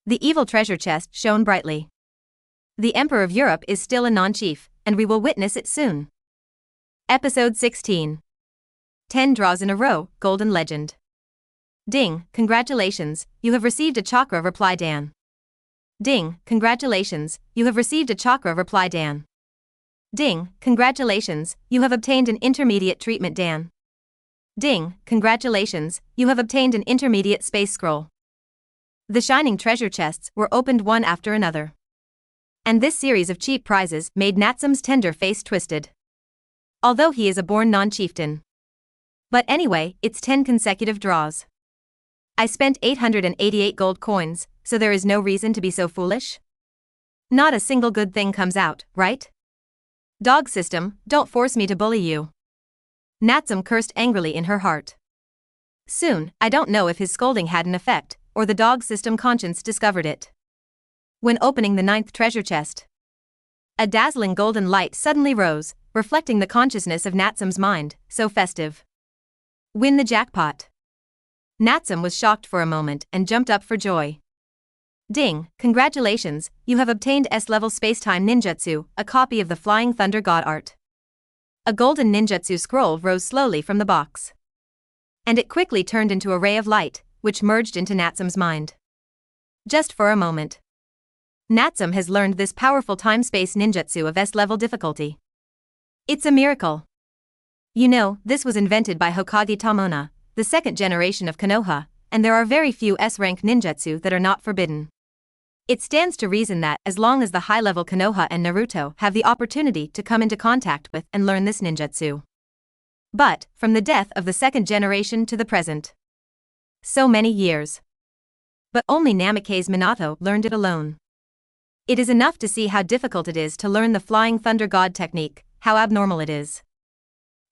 S1: The evil treasure chest shone brightly. The Emperor of Europe is still a non-chief, and we will witness it soon. Episode 16. 10 draws in a row, Golden Legend. Ding, congratulations, you have received a chakra, reply Dan. Ding, congratulations, you have received a chakra, reply Dan. Ding, congratulations, you have obtained an intermediate treatment, Dan. Ding, congratulations, you have obtained an intermediate space scroll. The shining treasure chests were opened one after another. And this series of cheap prizes made Natsume's tender face twisted. Although he is a born non-chieftain. But anyway, it's 10 consecutive draws. I spent 888 gold coins, so there is no reason to be so foolish? Not a single good thing comes out, right? Dog system, don't force me to bully you. Natsume cursed angrily in her heart. Soon, I don't know if his scolding had an effect, or the dog system conscience discovered it. When opening the 9th treasure chest, a dazzling golden light suddenly rose, reflecting the consciousness of Natsume's mind, so festive. Win the jackpot. Natsume was shocked for a moment and jumped up for joy. Ding, congratulations, you have obtained S-level Spacetime Ninjutsu, a copy of the Flying Thunder God art. A golden ninjutsu scroll rose slowly from the box. And it quickly turned into a ray of light, which merged into Natsume's mind. Just for a moment. Natsume has learned this powerful time-space ninjutsu of S-level difficulty. It's a miracle. You know, this was invented by Hokage Tamona, the 2nd generation of Konoha, and there are very few S-rank ninjutsu that are not forbidden. It stands to reason that as long as the high-level Konoha and Naruto have the opportunity to come into contact with and learn this ninjutsu. But, from the death of the 2nd generation to the present. So many years. But only Namikaze Minato learned it alone. It is enough to see how difficult it is to learn the Flying Thunder God technique, how abnormal it is.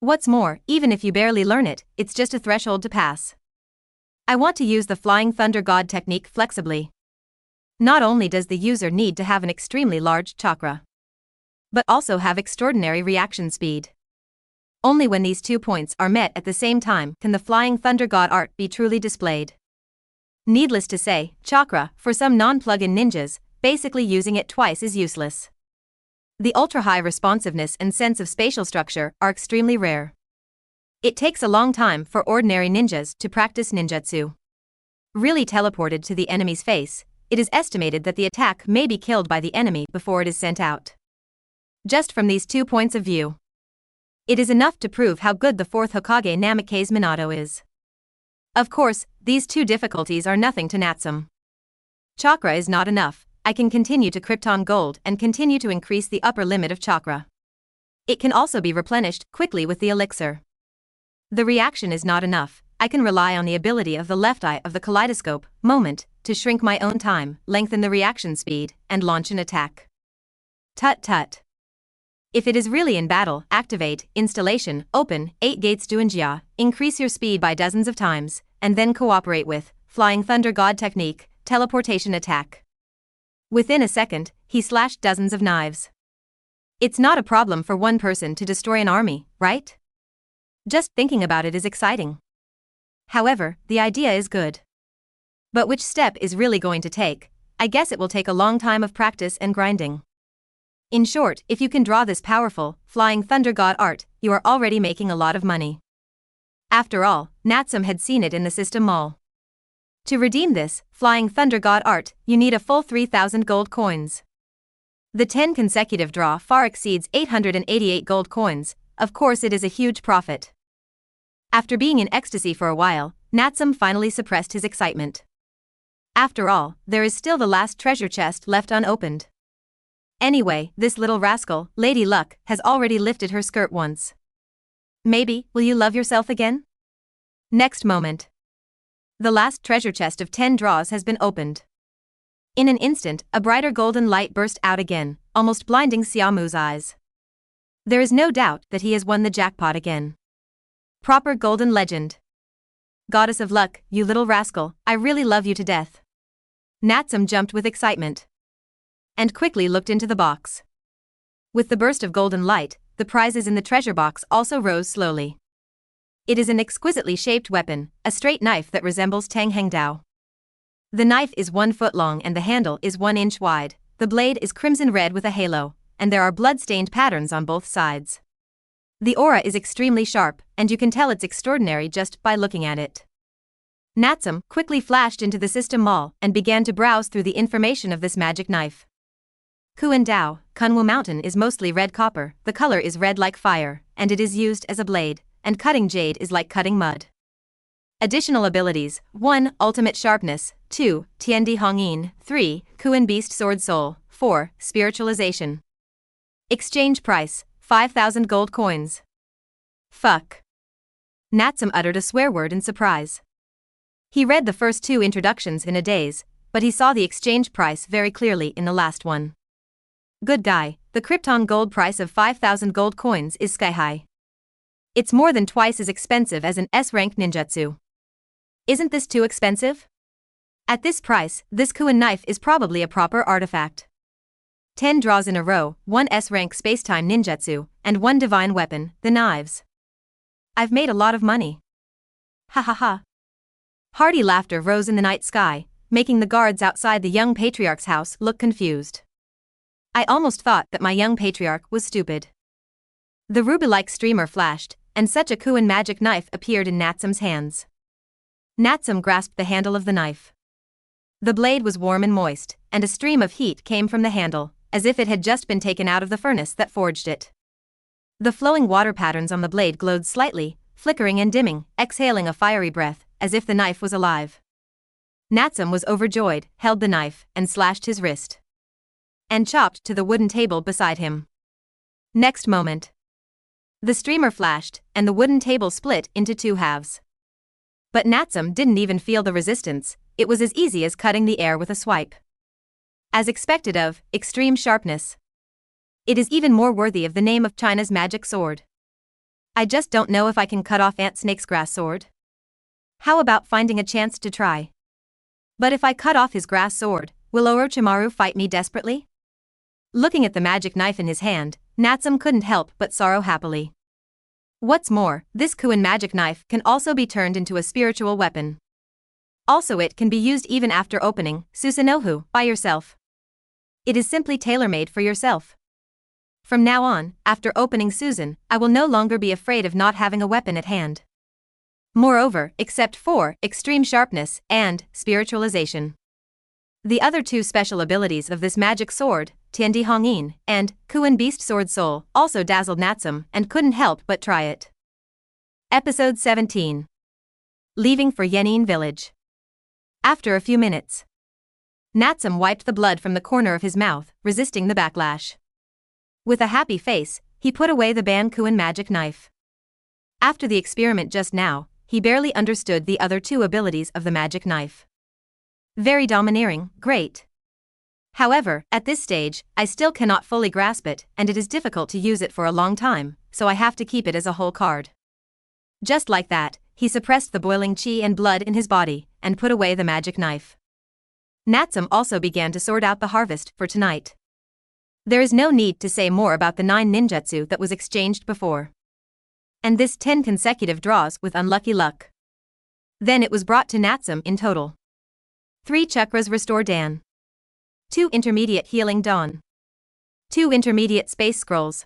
S1: What's more, even if you barely learn it, it's just a threshold to pass. I want to use the Flying Thunder God technique flexibly. Not only does the user need to have an extremely large chakra, but also have extraordinary reaction speed. Only when these 2 points are met at the same time can the Flying Thunder God art be truly displayed. Needless to say, chakra, for some non-plug-in ninjas, basically using it twice is useless. The ultra-high responsiveness and sense of spatial structure are extremely rare. It takes a long time for ordinary ninjas to practice ninjutsu. Really teleported to the enemy's face, it is estimated that the attack may be killed by the enemy before it is sent out. Just from these 2 points of view, it is enough to prove how good the 4th Hokage Namikaze Minato is. Of course, these 2 difficulties are nothing to Natsume. Chakra is not enough. I can continue to Krypton Gold and continue to increase the upper limit of chakra. It can also be replenished quickly with the elixir. The reaction is not enough. I can rely on the ability of the left eye of the Kaleidoscope moment to shrink my own time, lengthen the reaction speed, and launch an attack. Tut. If it is really in battle, activate, installation, open, 8 gates Duanjia, increase your speed by dozens of times, and then cooperate with Flying Thunder God technique, teleportation attack. Within a second, he slashed dozens of knives. It's not a problem for one person to destroy an army, right? Just thinking about it is exciting. However, the idea is good. But which step is really going to take? I guess it will take a long time of practice and grinding. In short, if you can draw this powerful, Flying Thunder God art, you are already making a lot of money. After all, Natsume had seen it in the system mall. To redeem this Flying Thunder God art, you need a full 3,000 gold coins. The 10 consecutive draw far exceeds 888 gold coins. Of course it is a huge profit. After being in ecstasy for a while, Natsume finally suppressed his excitement. After all, there is still the last treasure chest left unopened. Anyway, this little rascal, Lady Luck, has already lifted her skirt once. Maybe, will you love yourself again? Next moment. The last treasure chest of 10 draws has been opened. In an instant, a brighter golden light burst out again, almost blinding Xiaomu's eyes. There is no doubt that he has won the jackpot again. Proper golden legend. Goddess of luck, you little rascal, I really love you to death. Natsume jumped with excitement and quickly looked into the box. With the burst of golden light, the prizes in the treasure box also rose slowly. It is an exquisitely shaped weapon, a straight knife that resembles Tang Heng Dao. The knife is 1 foot long and the handle is 1 inch wide, the blade is crimson red with a halo, and there are blood-stained patterns on both sides. The aura is extremely sharp, and you can tell it's extraordinary just by looking at it. Natsume quickly flashed into the system mall and began to browse through the information of this magic knife. Kuan Dao, Kunwu Mountain is mostly red copper, the color is red like fire, and it is used as a blade, and cutting jade is like cutting mud. Additional abilities: 1. Ultimate Sharpness, 2. Tiandi Hongyin, 3. Kuan Beast Sword Soul, 4. Spiritualization. Exchange price, 5,000 gold coins. Fuck. Natsume uttered a swear word in surprise. He read the first 2 introductions in a daze, but he saw the exchange price very clearly in the last one. Good guy, the Krypton gold price of 5,000 gold coins is sky high. It's more than twice as expensive as an S-rank ninjutsu. Isn't this too expensive? At this price, this Kuan knife is probably a proper artifact. 10 draws in a row, 1 S-rank space-time ninjutsu, and 1 divine weapon, the knives. I've made a lot of money. Ha ha ha. Hearty laughter rose in the night sky, making the guards outside the young patriarch's house look confused. I almost thought that my young patriarch was stupid. The ruby-like streamer flashed, and such a Kuan magic knife appeared in Natsume's hands. Natsume grasped the handle of the knife. The blade was warm and moist, and a stream of heat came from the handle, as if it had just been taken out of the furnace that forged it. The flowing water patterns on the blade glowed slightly, flickering and dimming, exhaling a fiery breath, as if the knife was alive. Natsume was overjoyed, held the knife, and slashed his wrist. And chopped to the wooden table beside him. Next moment. The streamer flashed, and the wooden table split into 2 halves. But Natsume didn't even feel the resistance, it was as easy as cutting the air with a swipe. As expected of, extreme sharpness. It is even more worthy of the name of China's magic sword. I just don't know if I can cut off Aunt Snake's grass sword. How about finding a chance to try? But if I cut off his grass sword, will Orochimaru fight me desperately? Looking at the magic knife in his hand, Natsume couldn't help but sorrow happily. What's more, this Kuan magic knife can also be turned into a spiritual weapon. Also it can be used even after opening Susanoo by yourself. It is simply tailor-made for yourself. From now on, after opening Susan, I will no longer be afraid of not having a weapon at hand. Moreover, except for extreme sharpness and spiritualization. The other 2 special abilities of this magic sword, Tiandi Hongyin and Kuan Beast Sword Soul, also dazzled Natsume and couldn't help but try it. Episode 17. Leaving for Yenin Village. After a few minutes, Natsume wiped the blood from the corner of his mouth, resisting the backlash. With a happy face, he put away the Ban Kuan magic knife. After the experiment just now, he barely understood the other 2 abilities of the magic knife. Very domineering, great. However, at this stage, I still cannot fully grasp it, and it is difficult to use it for a long time, so I have to keep it as a whole card. Just like that, he suppressed the boiling chi and blood in his body, and put away the magic knife. Natsume also began to sort out the harvest for tonight. There is no need to say more about the 9 ninjutsu that was exchanged before. And this 10 consecutive draws with unlucky luck. Then it was brought to Natsume in total. 3 chakras restore Dan. 2 intermediate healing dawn. 2 intermediate space scrolls.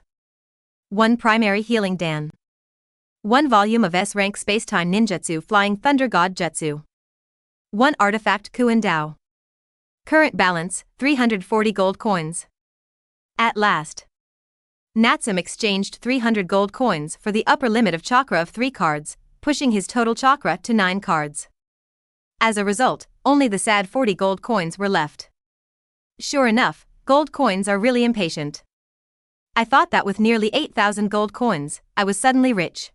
S1: 1 primary healing Dan. 1 volume of S-rank spacetime ninjutsu flying thunder god jutsu. 1 artifact Kuan Dao. Current balance, 340 gold coins. At last. Natsume exchanged 300 gold coins for the upper limit of chakra of 3 cards, pushing his total chakra to 9 cards. As a result, only the sad 40 gold coins were left. Sure enough, gold coins are really impatient. I thought that with nearly 8,000 gold coins, I was suddenly rich.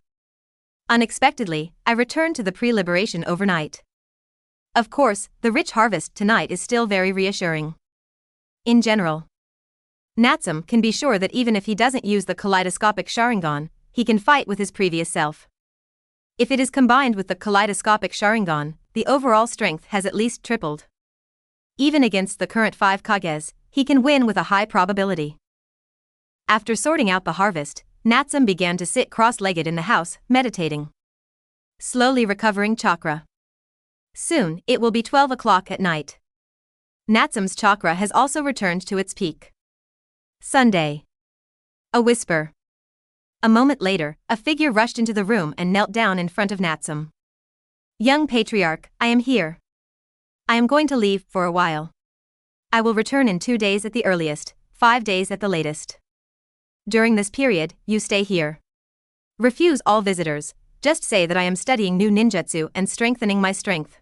S1: Unexpectedly, I returned to the pre-liberation overnight. Of course, the rich harvest tonight is still very reassuring. In general, Natsume can be sure that even if he doesn't use the Kaleidoscopic Sharingan, he can fight with his previous self. If it is combined with the Kaleidoscopic Sharingan, the overall strength has at least tripled. Even against the current 5 Kages, he can win with a high probability. After sorting out the harvest, Natsume began to sit cross-legged in the house, meditating. Slowly recovering chakra. Soon, it will be 12 o'clock at night. Natsume's chakra has also returned to its peak. Sunday. A whisper. A moment later, a figure rushed into the room and knelt down in front of Natsume. Young Patriarch, I am here. I am going to leave for a while. I will return in 2 days at the earliest, 5 days at the latest. During this period, you stay here. Refuse all visitors, just say that I am studying new ninjutsu and strengthening my strength.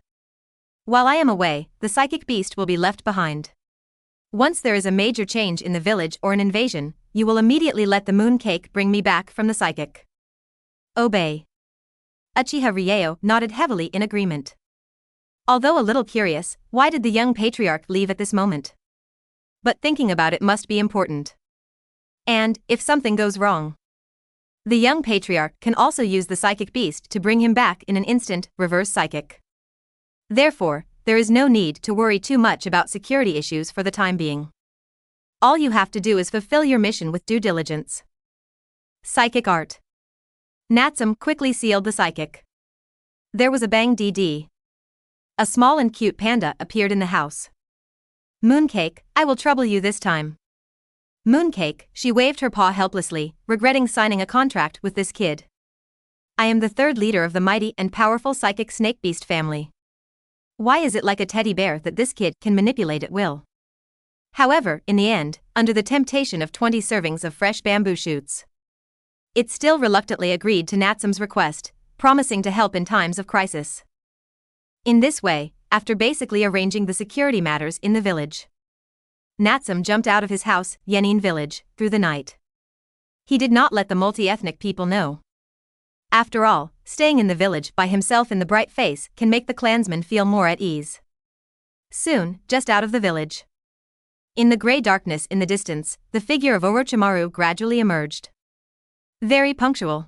S1: While I am away, the psychic beast will be left behind. Once there is a major change in the village or an invasion, you will immediately let the mooncake bring me back from the psychic. Obey. Uchiha Ryo nodded heavily in agreement. Although a little curious, why did the young patriarch leave at this moment? But thinking about it must be important. And, if something goes wrong, the young patriarch can also use the psychic beast to bring him back in an instant, reverse psychic. Therefore, there is no need to worry too much about security issues for the time being. All you have to do is fulfill your mission with due diligence. Psychic art. Natsume quickly sealed the psychic. There was a bang DD. A small and cute panda appeared in the house. Mooncake, I will trouble you this time. Mooncake, she waved her paw helplessly, regretting signing a contract with this kid. I am the 3rd leader of the mighty and powerful psychic snake beast family. Why is it like a teddy bear that this kid can manipulate at will? However, in the end, under the temptation of 20 servings of fresh bamboo shoots, it still reluctantly agreed to Natsume's request, promising to help in times of crisis. In this way, after basically arranging the security matters in the village, Natsume jumped out of his house, Rinnegan village, through the night. He did not let the multi-ethnic people know. After all, staying in the village by himself in the bright face can make the clansmen feel more at ease. Soon, just out of the village, in the grey darkness in the distance, the figure of Orochimaru gradually emerged. Very punctual.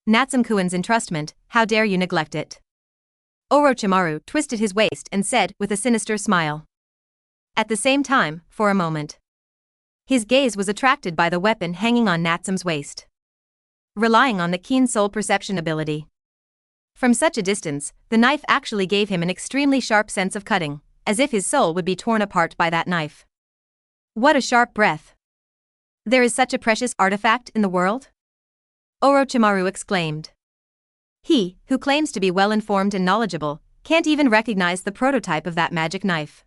S1: Natsume-kuin's entrustment, how dare you neglect it? Orochimaru twisted his waist and said with a sinister smile. At the same time, for a moment, his gaze was attracted by the weapon hanging on Natsume's waist. Relying on the keen soul perception ability. From such a distance, the knife actually gave him an extremely sharp sense of cutting, as if his soul would be torn apart by that knife. What a sharp breath! There is such a precious artifact in the world? Orochimaru exclaimed. He, who claims to be well-informed and knowledgeable, can't even recognize the prototype of that magic knife.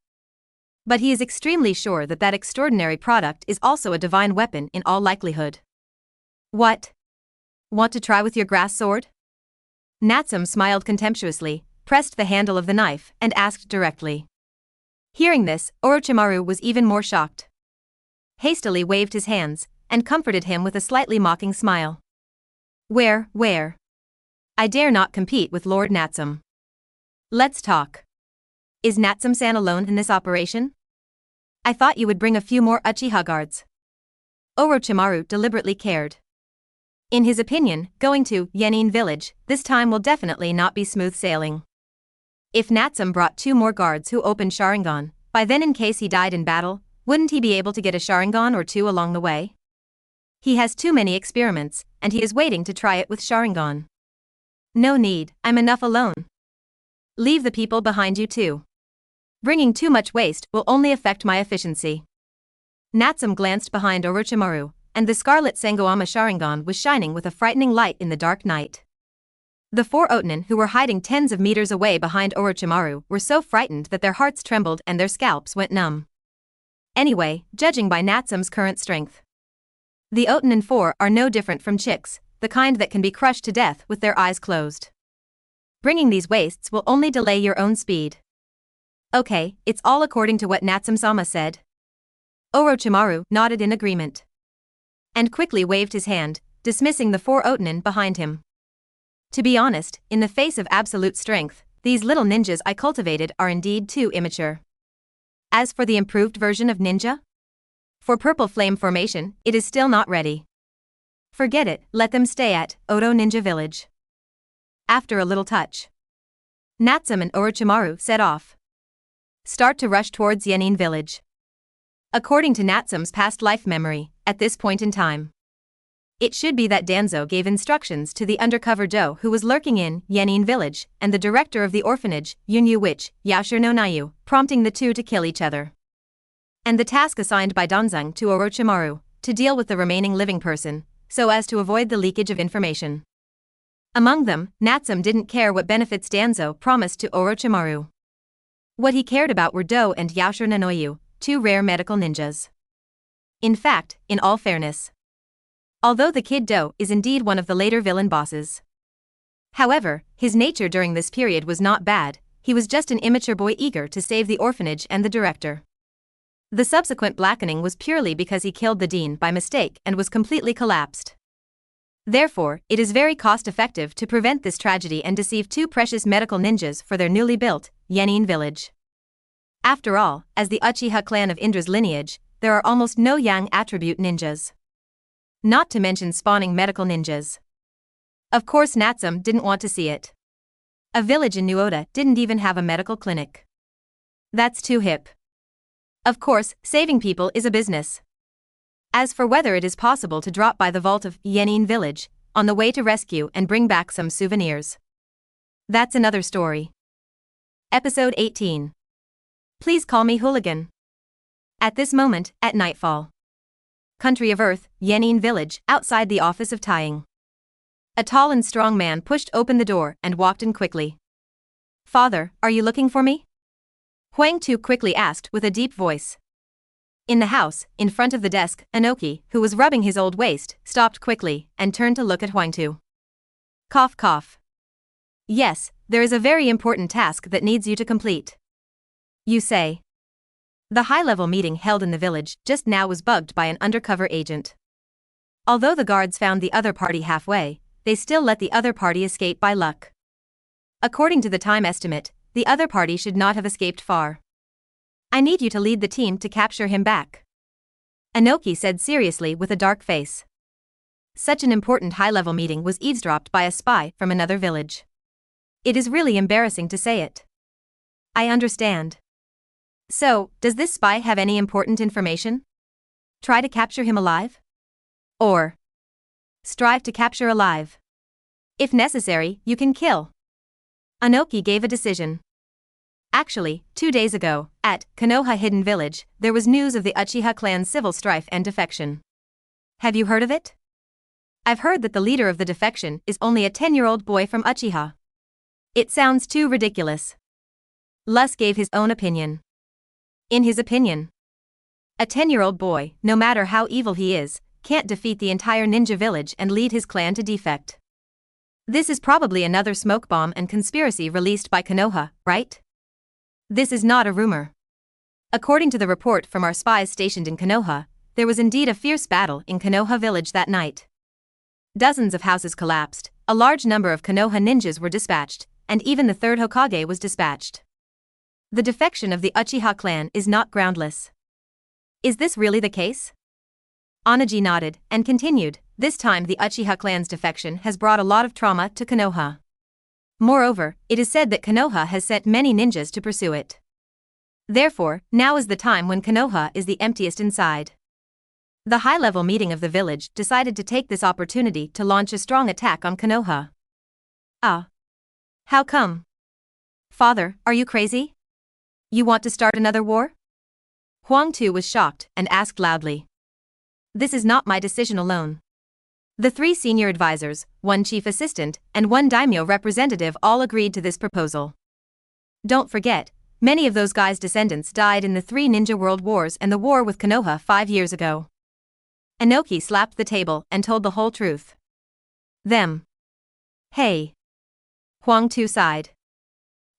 S1: But he is extremely sure that that extraordinary product is also a divine weapon in all likelihood. What? Want to try with your grass sword? Natsume smiled contemptuously, pressed the handle of the knife, and asked directly. Hearing this, Orochimaru was even more shocked. Hastily waved his hands, and comforted him with a slightly mocking smile. Where? I dare not compete with Lord Natsume. Let's talk. Is Natsume-san alone in this operation? I thought you would bring a few more Uchiha guards. Orochimaru deliberately cared. In his opinion, going to Rinnegan village this time will definitely not be smooth sailing. If Natsume brought 2 more guards who opened Sharingan, by then in case he died in battle, wouldn't he be able to get a Sharingan or 2 along the way? He has too many experiments, and he is waiting to try it with Sharingan. No need, I'm enough alone. Leave the people behind you too. Bringing too much waste will only affect my efficiency. Natsume glanced behind Orochimaru, and the scarlet Sangoama Sharingan was shining with a frightening light in the dark night. The 4 Otanin who were hiding tens of meters away behind Orochimaru were so frightened that their hearts trembled and their scalps went numb. Anyway, judging by Natsume's current strength, the Otanin 4 are no different from chicks, the kind that can be crushed to death with their eyes closed. Bringing these wastes will only delay your own speed. Okay, it's all according to what Natsume-sama said. Orochimaru nodded in agreement and quickly waved his hand, dismissing the 4 Otanin behind him. To be honest, in the face of absolute strength, these little ninjas I cultivated are indeed too immature. As for the improved version of ninja? For purple flame formation, it is still not ready. Forget it, let them stay at Oto Ninja Village. After a little touch, Natsume and Orochimaru set off. Start to rush towards Yenin Village. According to Natsume's past life memory, at this point in time, it should be that Danzo gave instructions to the undercover Joe who was lurking in Yenin Village and the director of the orphanage, Yunyu Witch, Yaoshiro no Nayu, prompting the two to kill each other. And the task assigned by Danzang to Orochimaru, to deal with the remaining living person, so as to avoid the leakage of information. Among them, Natsume didn't care what benefits Danzo promised to Orochimaru. What he cared about were Do and Yaoshiro no Nayu, 2 rare medical ninjas. In fact, in all fairness, although the Kid Do is indeed one of the later villain bosses, however, his nature during this period was not bad, he was just an immature boy eager to save the orphanage and the director. The subsequent blackening was purely because he killed the dean by mistake and was completely collapsed. Therefore, it is very cost-effective to prevent this tragedy and deceive 2 precious medical ninjas for their newly built Yenin Village. After all, as the Uchiha clan of Indra's lineage, there are almost no yang attribute ninjas. Not to mention spawning medical ninjas. Of course Natsume didn't want to see it. A village in New Oda didn't even have a medical clinic. That's too hip. Of course, saving people is a business. As for whether it is possible to drop by the vault of Yenin Village, on the way to rescue and bring back some souvenirs, that's another story. Episode 18. Please call me Hooligan. At this moment, at nightfall. Country of Earth, Yenin Village, outside the office of Tying. A tall and strong man pushed open the door and walked in quickly. Father, are you looking for me? Huang Tu quickly asked with a deep voice. In the house, in front of the desk, Inoki, who was rubbing his old waist, stopped quickly and turned to look at Huang Tu. Cough cough. Yes, there is a very important task that needs you to complete. You say. The high-level meeting held in the village just now was bugged by an undercover agent. Although the guards found the other party halfway, they still let the other party escape by luck. According to the time estimate, the other party should not have escaped far. I need you to lead the team to capture him back. Inoki said seriously with a dark face. Such an important high-level meeting was eavesdropped by a spy from another village. It is really embarrassing to say it. I understand. So, does this spy have any important information? Try to capture him alive? Or strive to capture alive. If necessary, you can kill. Inoki gave a decision. Actually, 2 days ago, at Konoha Hidden Village, there was news of the Uchiha clan's civil strife and defection. Have you heard of it? I've heard that the leader of the defection is only a 10-year-old boy from Uchiha. It sounds too ridiculous. Lus gave his own opinion. In his opinion, a 10-year-old boy, no matter how evil he is, can't defeat the entire ninja village and lead his clan to defect. This is probably another smoke bomb and conspiracy released by Konoha, right? This is not a rumor. According to the report from our spies stationed in Konoha, there was indeed a fierce battle in Konoha village that night. Dozens of houses collapsed, a large number of Konoha ninjas were dispatched, and even the third Hokage was dispatched. The defection of the Uchiha clan is not groundless. Is this really the case? Anaji nodded and continued, this time the Uchiha clan's defection has brought a lot of trauma to Konoha. Moreover, it is said that Konoha has sent many ninjas to pursue it. Therefore, now is the time when Konoha is the emptiest inside. The high-level meeting of the village decided to take this opportunity to launch a strong attack on Konoha. Ah. How come? Father, are you crazy? You want to start another war? Huang Tu was shocked and asked loudly. This is not my decision alone. The 3 senior advisors, 1 chief assistant, and 1 daimyo representative all agreed to this proposal. Don't forget, Many of those guys' descendants died in the 3 Ninja World Wars and the war with Konoha 5 years ago. Inoki slapped the table and told the whole truth. Them. Hey. Huang Tu sighed.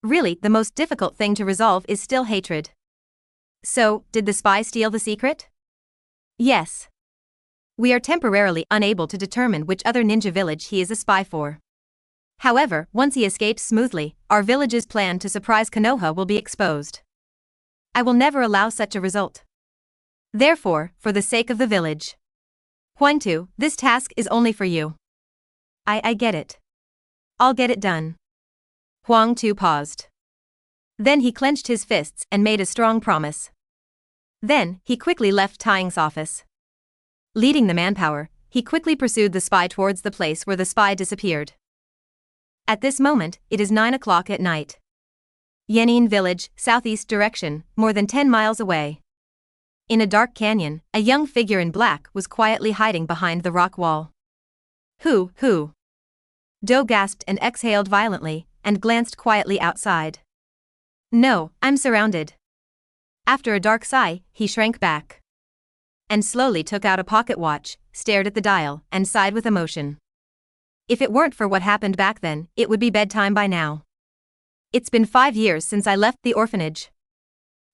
S1: Really, the most difficult thing to resolve is still hatred. So, did the spy steal the secret? Yes. We are temporarily unable to determine which other ninja village he is a spy for. However, once he escapes smoothly, our village's plan to surprise Konoha will be exposed. I will never allow such a result. Therefore, for the sake of the village. Huang Tu, this task is only for you. I get it. I'll get it done. Huang Tu paused. Then he clenched his fists and made a strong promise. Then, he quickly left Taing's office. Leading the manpower, he quickly pursued the spy towards the place where the spy disappeared. At this moment, it is 9 o'clock at night. Yenin Village, southeast direction, more than 10 miles away. In a dark canyon, a young figure in black was quietly hiding behind the rock wall. Who? Do gasped and exhaled violently, and glanced quietly outside. No, I'm surrounded. After a dark sigh, he shrank back. And slowly took out a pocket watch, stared at the dial, and sighed with emotion. If it weren't for what happened back then, it would be bedtime by now. It's been 5 years since I left the orphanage.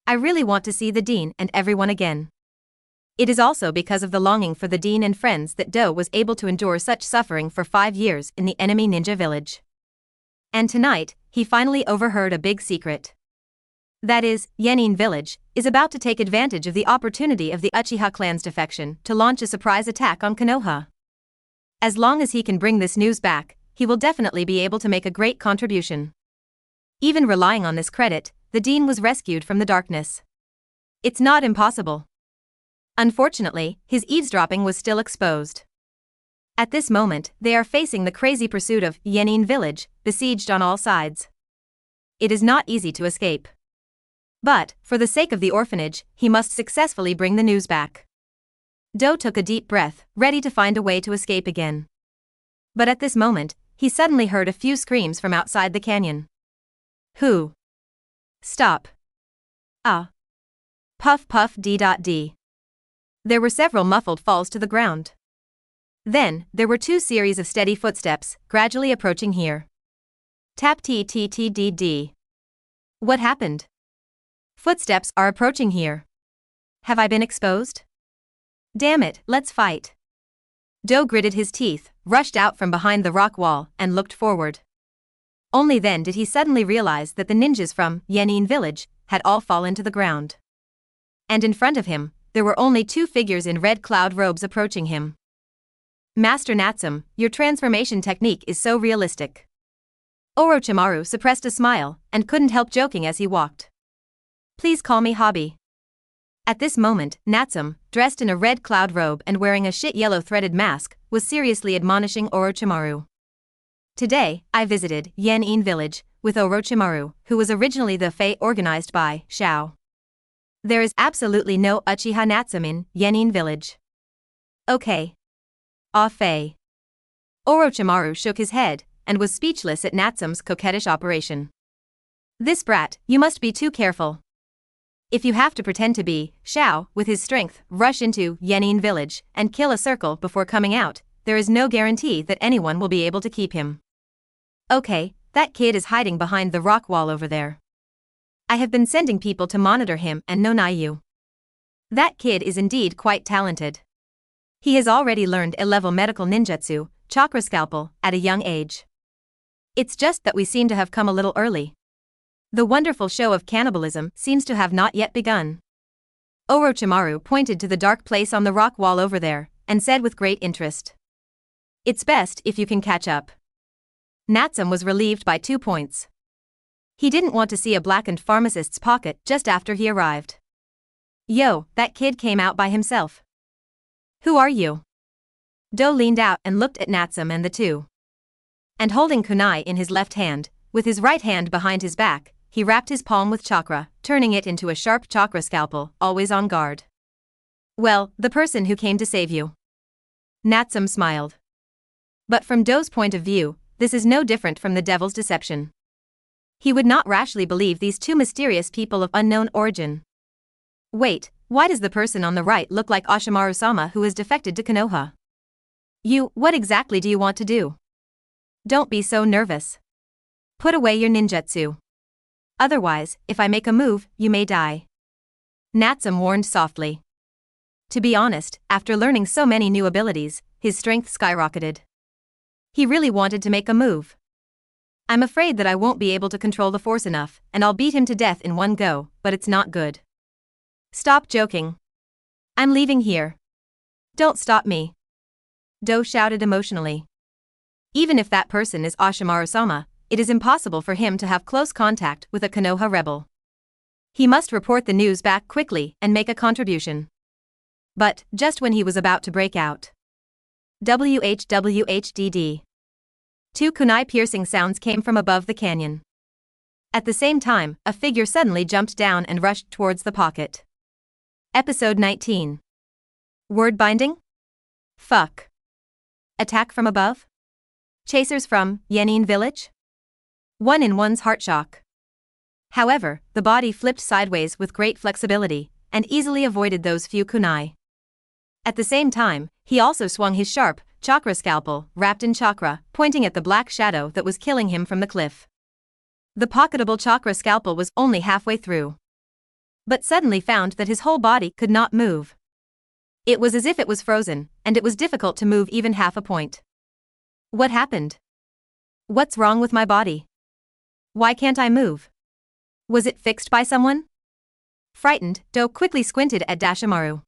S1: I really want to see the dean and everyone again. It is also because of the longing for the dean and friends that Do was able to endure such suffering for 5 years in the enemy ninja village. And tonight, he finally overheard a big secret. That is, Yenin Village is about to take advantage of the opportunity of the Uchiha clan's defection to launch a surprise attack on Konoha. As long as he can bring this news back, he will definitely be able to make a great contribution. Even relying on this credit, the dean was rescued from the darkness. It's not impossible. Unfortunately, his eavesdropping was still exposed. At this moment, they are facing the crazy pursuit of Yenin Village, besieged on all sides. It is not easy to escape. But, for the sake of the orphanage, he must successfully bring the news back. Do took a deep breath, ready to find a way to escape again. But at this moment, he suddenly heard a few screams from outside the canyon. Who? Stop. Ah. Puff puff d.d. There were several muffled falls to the ground. Then, there were 2 series of steady footsteps, gradually approaching here. Tap t-t-t-d-d. What happened? Footsteps are approaching here. Have I been exposed? Damn it, let's fight. Do gritted his teeth, rushed out from behind the rock wall, and looked forward. Only then did he suddenly realize that the ninjas from Yenin Village had all fallen to the ground. And in front of him, there were only 2 figures in red cloud robes approaching him. Master Natsume, your transformation technique is so realistic. Orochimaru suppressed a smile, and couldn't help joking as he walked. Please call me Hobby. At this moment, Natsume, dressed in a red cloud robe and wearing a shit yellow threaded mask, was seriously admonishing Orochimaru. Today, I visited Yenin Village with Orochimaru, who was originally the Fey organized by Shao. There is absolutely no Uchiha Natsume in Yenin Village. Okay. Ah Fey. Orochimaru shook his head, and was speechless at Natsume's coquettish operation. This brat, you must be too careful. If you have to pretend to be Shao with his strength, rush into Yenin Village and kill a circle before coming out, there is no guarantee that anyone will be able to keep him. Okay, that kid is hiding behind the rock wall over there. I have been sending people to monitor him and Nonayu. That kid is indeed quite talented. He has already learned a level medical ninjutsu, chakra scalpel, at a young age. It's just that we seem to have come a little early. The wonderful show of cannibalism seems to have not yet begun. Orochimaru pointed to the dark place on the rock wall over there, and said with great interest. It's best if you can catch up. Natsume was relieved by 2 points. He didn't want to see a blackened pharmacist's pocket just after he arrived. Yo, that kid came out by himself. Who are you? Do leaned out and looked at Natsume and the 2. And holding kunai in his left hand, with his right hand behind his back, he wrapped his palm with chakra, turning it into a sharp chakra scalpel, always on guard. Well, the person who came to save you. Natsume smiled. But from Do's point of view, this is no different from the devil's deception. He would not rashly believe these two mysterious people of unknown origin. Wait, why does the person on the right look like Oshimaru-sama who has defected to Konoha? What exactly do you want to do? Don't be so nervous. Put away your ninjutsu. Otherwise, if I make a move, you may die. Natsume warned softly. To be honest, after learning so many new abilities, his strength skyrocketed. He really wanted to make a move. I'm afraid that I won't be able to control the force enough, and I'll beat him to death in one go, but it's not good. Stop joking. I'm leaving here. Don't stop me. Do shouted emotionally. Even if that person is Oshimaru-sama, it is impossible for him to have close contact with a Konoha rebel. He must report the news back quickly and make a contribution. But, just when he was about to break out. WHWHDD. Two kunai-piercing sounds came from above the canyon. At the same time, a figure suddenly jumped down and rushed towards the pocket. Episode 19. Word binding? Fuck. Attack from above? Chasers from Yenin village? 1 in 1's heart shock. However, the body flipped sideways with great flexibility, and easily avoided those few kunai. At the same time, he also swung his sharp, chakra scalpel, wrapped in chakra, pointing at the black shadow that was killing him from the cliff. The pocketable chakra scalpel was only halfway through. But suddenly found that his whole body could not move. It was as if it was frozen, and it was difficult to move even half a point. What happened? What's wrong with my body? Why can't I move? Was it fixed by someone? Frightened, Do quickly squinted at Dashimaru.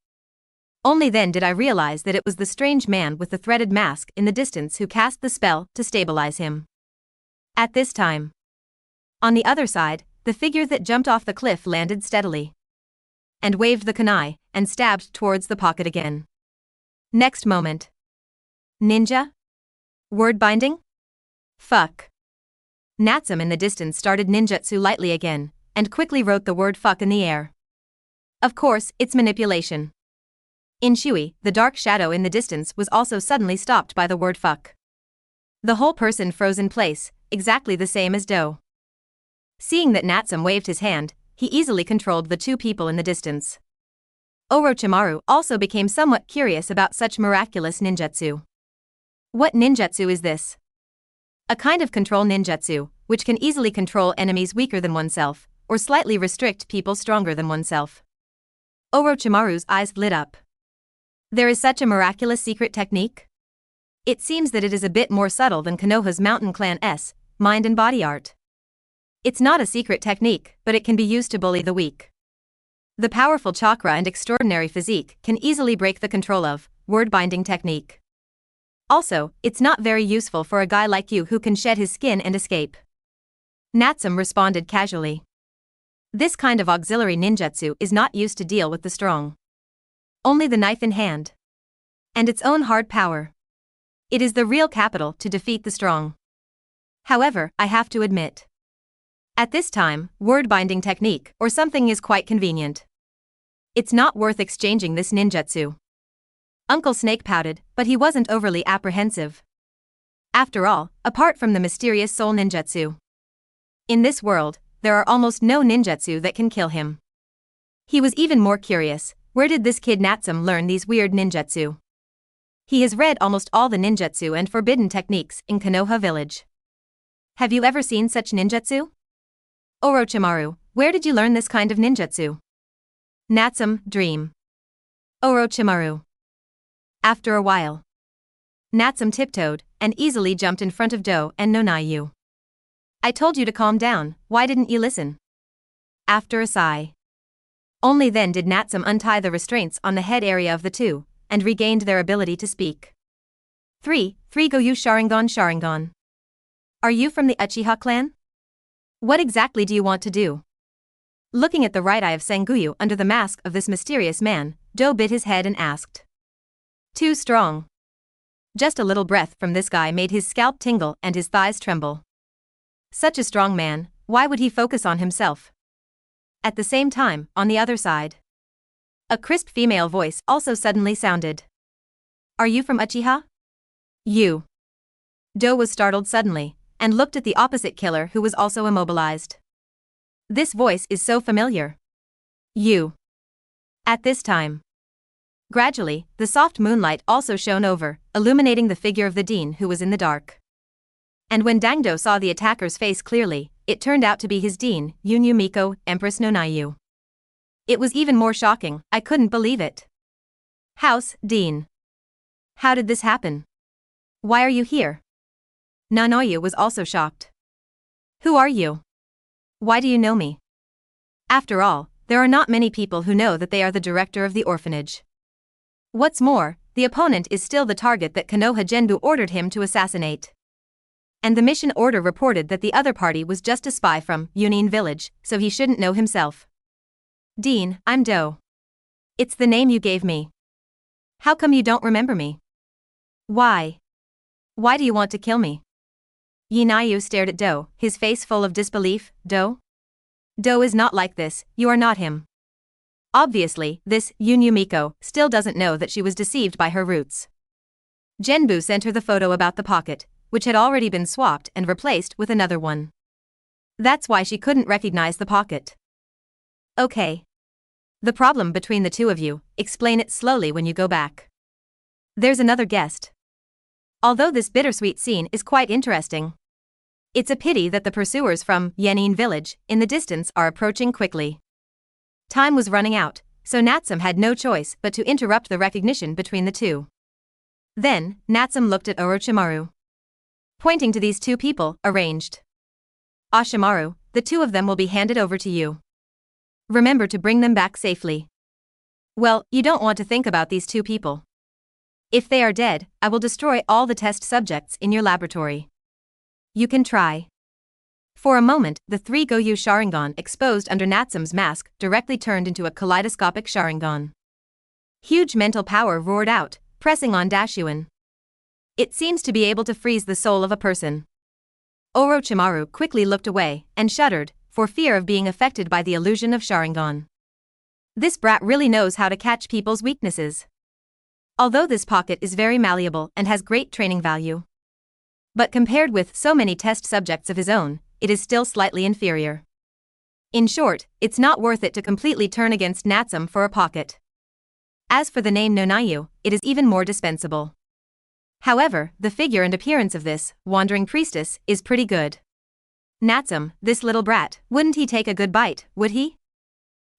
S1: Only then did I realize that it was the strange man with the threaded mask in the distance who cast the spell to stabilize him. At this time. On the other side, the figure that jumped off the cliff landed steadily. And waved the kunai, and stabbed towards the pocket again. Next moment. Ninja? Word binding? Fuck. Natsume in the distance started ninjutsu lightly again, and quickly wrote the word fuck in the air. Of course, it's manipulation. In Shui, the dark shadow in the distance was also suddenly stopped by the word fuck. The whole person froze in place, exactly the same as Do. Seeing that Natsume waved his hand, he easily controlled the two people in the distance. Orochimaru also became somewhat curious about such miraculous ninjutsu. What ninjutsu is this? A kind of control ninjutsu, which can easily control enemies weaker than oneself, or slightly restrict people stronger than oneself. Orochimaru's eyes lit up. There is such a miraculous secret technique? It seems that it is a bit more subtle than Konoha's Mountain Clan's mind and body art. It's not a secret technique, but it can be used to bully the weak. The powerful chakra and extraordinary physique can easily break the control of word-binding technique. Also, it's not very useful for a guy like you who can shed his skin and escape. Natsume responded casually. This kind of auxiliary ninjutsu is not used to deal with the strong. Only the knife in hand. And its own hard power. It is the real capital to defeat the strong. However, I have to admit. At this time, word-binding technique or something is quite convenient. It's not worth exchanging this ninjutsu. Uncle Snake pouted, but he wasn't overly apprehensive. After all, apart from the mysterious soul ninjutsu. In this world, there are almost no ninjutsu that can kill him. He was even more curious, where did this kid Natsume learn these weird ninjutsu? He has read almost all the ninjutsu and forbidden techniques in Konoha village. Have you ever seen such ninjutsu? Orochimaru, where did you learn this kind of ninjutsu? Natsume, dream. Orochimaru. After a while. Natsume tiptoed, and easily jumped in front of Do and Nonayu. I told you to calm down, why didn't you listen? After a sigh. Only then did Natsume untie the restraints on the head area of the two, and regained their ability to speak. 3 Goyu Sharingan. Are you from the Uchiha clan? What exactly do you want to do? Looking at the right eye of Sengoku under the mask of this mysterious man, Do bit his head and asked. Too strong. Just a little breath from this guy made his scalp tingle and his thighs tremble. Such a strong man, why would he focus on himself? At the same time, on the other side. A crisp female voice also suddenly sounded. Are you from Uchiha? You. Do was startled suddenly, and looked at the opposite killer who was also immobilized. This voice is so familiar. You. At this time. Gradually, the soft moonlight also shone over, illuminating the figure of the dean who was in the dark. And when Dangdo saw the attacker's face clearly, it turned out to be his dean, Yunyu Miko, Empress no Naiyu. It was even more shocking, I couldn't believe it. House, Dean. How did this happen? Why are you here? Nanoyu was also shocked. Who are you? Why do you know me? After all, there are not many people who know that they are the director of the orphanage. What's more, the opponent is still the target that Konoha Genbu ordered him to assassinate. And the mission order reported that the other party was just a spy from Yunin village, so he shouldn't know himself. Dean, I'm Do. It's the name you gave me. How come you don't remember me? Why? Why do you want to kill me? Yinayu stared at Do, his face full of disbelief. Do? Do is not like this, you are not him. Obviously, this Yunyu Miko still doesn't know that she was deceived by her roots. Genbu sent her the photo about the pocket, which had already been swapped and replaced with another one. That's why she couldn't recognize the pocket. Okay. The problem between the two of you, explain it slowly when you go back. There's another guest. Although this bittersweet scene is quite interesting. It's a pity that the pursuers from Yenin village, in the distance, are approaching quickly. Time was running out, so Natsume had no choice but to interrupt the recognition between the two. Then, Natsume looked at Orochimaru. Pointing to these two people, arranged. Ashimaru, the two of them will be handed over to you. Remember to bring them back safely. Well, you don't want to think about these two people. If they are dead, I will destroy all the test subjects in your laboratory. You can try. For a moment, the three Goyu Sharingan exposed under Natsume's mask directly turned into a kaleidoscopic Sharingan. Huge mental power roared out, pressing on Dashuin. It seems to be able to freeze the soul of a person. Orochimaru quickly looked away and shuddered, for fear of being affected by the illusion of Sharingan. This brat really knows how to catch people's weaknesses. Although this pocket is very malleable and has great training value. But compared with so many test subjects of his own, it is still slightly inferior. In short, it's not worth it to completely turn against Natsume for a pocket. As for the name Nonayu, it is even more dispensable. However, the figure and appearance of this wandering priestess is pretty good. Natsume, this little brat, wouldn't he take a good bite, would he?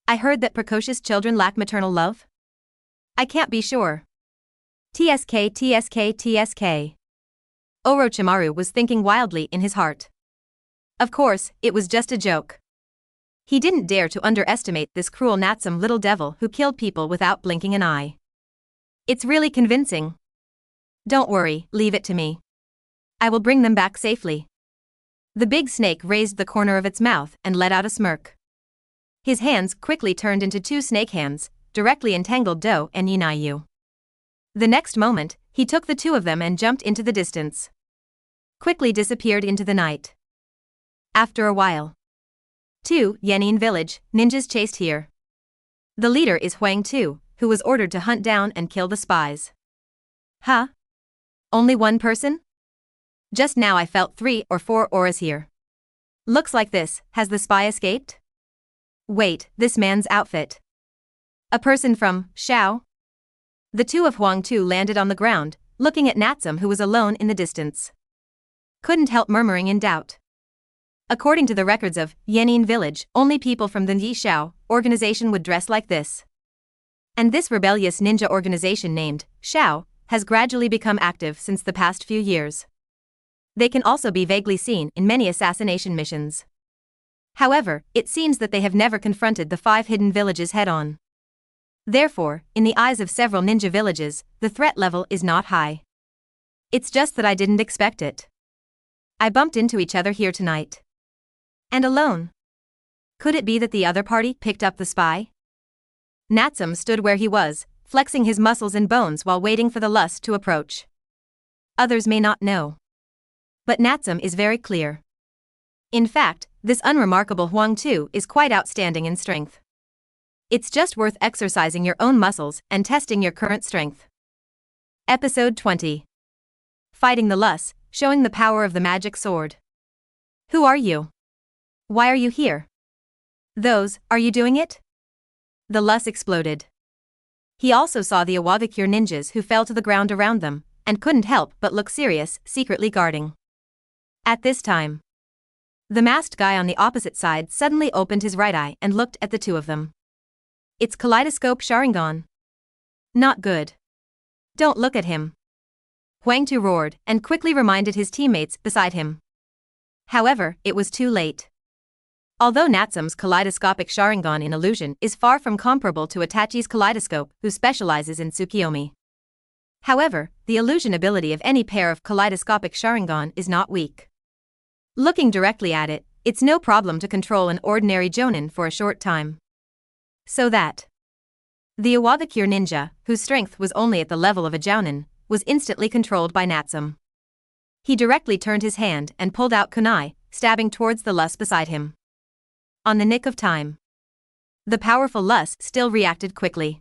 S1: I heard that precocious children lack maternal love? I can't be sure. TSK TSK TSK. Orochimaru was thinking wildly in his heart. Of course, it was just a joke. He didn't dare to underestimate this cruel Natsume little devil who killed people without blinking an eye. It's really convincing. Don't worry, leave it to me. I will bring them back safely. The big snake raised the corner of its mouth and let out a smirk. His hands quickly turned into two snake hands, directly entangled Do and Yinayu. The next moment, he took the two of them and jumped into the distance. Quickly disappeared into the night. After a while. 2. Yenin village, ninjas chased here. The leader is Huang Tu, who was ordered to hunt down and kill the spies. Huh? Only one person? Just now I felt 3 or 4 auras here. Looks like this, has the spy escaped? Wait, this man's outfit. A person from Shao? The two of Huang Tu landed on the ground, looking at Natsume who was alone in the distance. Couldn't help murmuring in doubt. According to the records of Yenin village, only people from the Yi Shao organization would dress like this. And this rebellious ninja organization named Shao has gradually become active since the past few years. They can also be vaguely seen in many assassination missions. However, it seems that they have never confronted the 5 hidden villages head-on. Therefore, in the eyes of several ninja villages, the threat level is not high. It's just that I didn't expect it. I bumped into each other here tonight. And alone. Could it be that the other party picked up the spy? Natsume stood where he was, flexing his muscles and bones while waiting for the lust to approach. Others may not know. But Natsume is very clear. In fact, this unremarkable Huang Tu is quite outstanding in strength. It's just worth exercising your own muscles and testing your current strength. Episode 20. Fighting the Lust, showing the power of the magic sword. Who are you? Why are you here? Are you doing it? The Lus exploded. He also saw the Iwagakure ninjas who fell to the ground around them, and couldn't help but look serious, secretly guarding. At this time, the masked guy on the opposite side suddenly opened his right eye and looked at the two of them. It's Kaleidoscope Sharingan. Not good. Don't look at him. Huang Tu roared and quickly reminded his teammates beside him. However, it was too late. Although Natsume's kaleidoscopic Sharingan in illusion is far from comparable to Itachi's kaleidoscope, who specializes in Tsukiyomi. However, the illusion ability of any pair of kaleidoscopic Sharingan is not weak. Looking directly at it, it's no problem to control an ordinary Jonin for a short time. So that the Iwagakure ninja, whose strength was only at the level of a Jounin, was instantly controlled by Natsume. He directly turned his hand and pulled out kunai, stabbing towards the Lus beside him. On the nick of time. The powerful Lus still reacted quickly.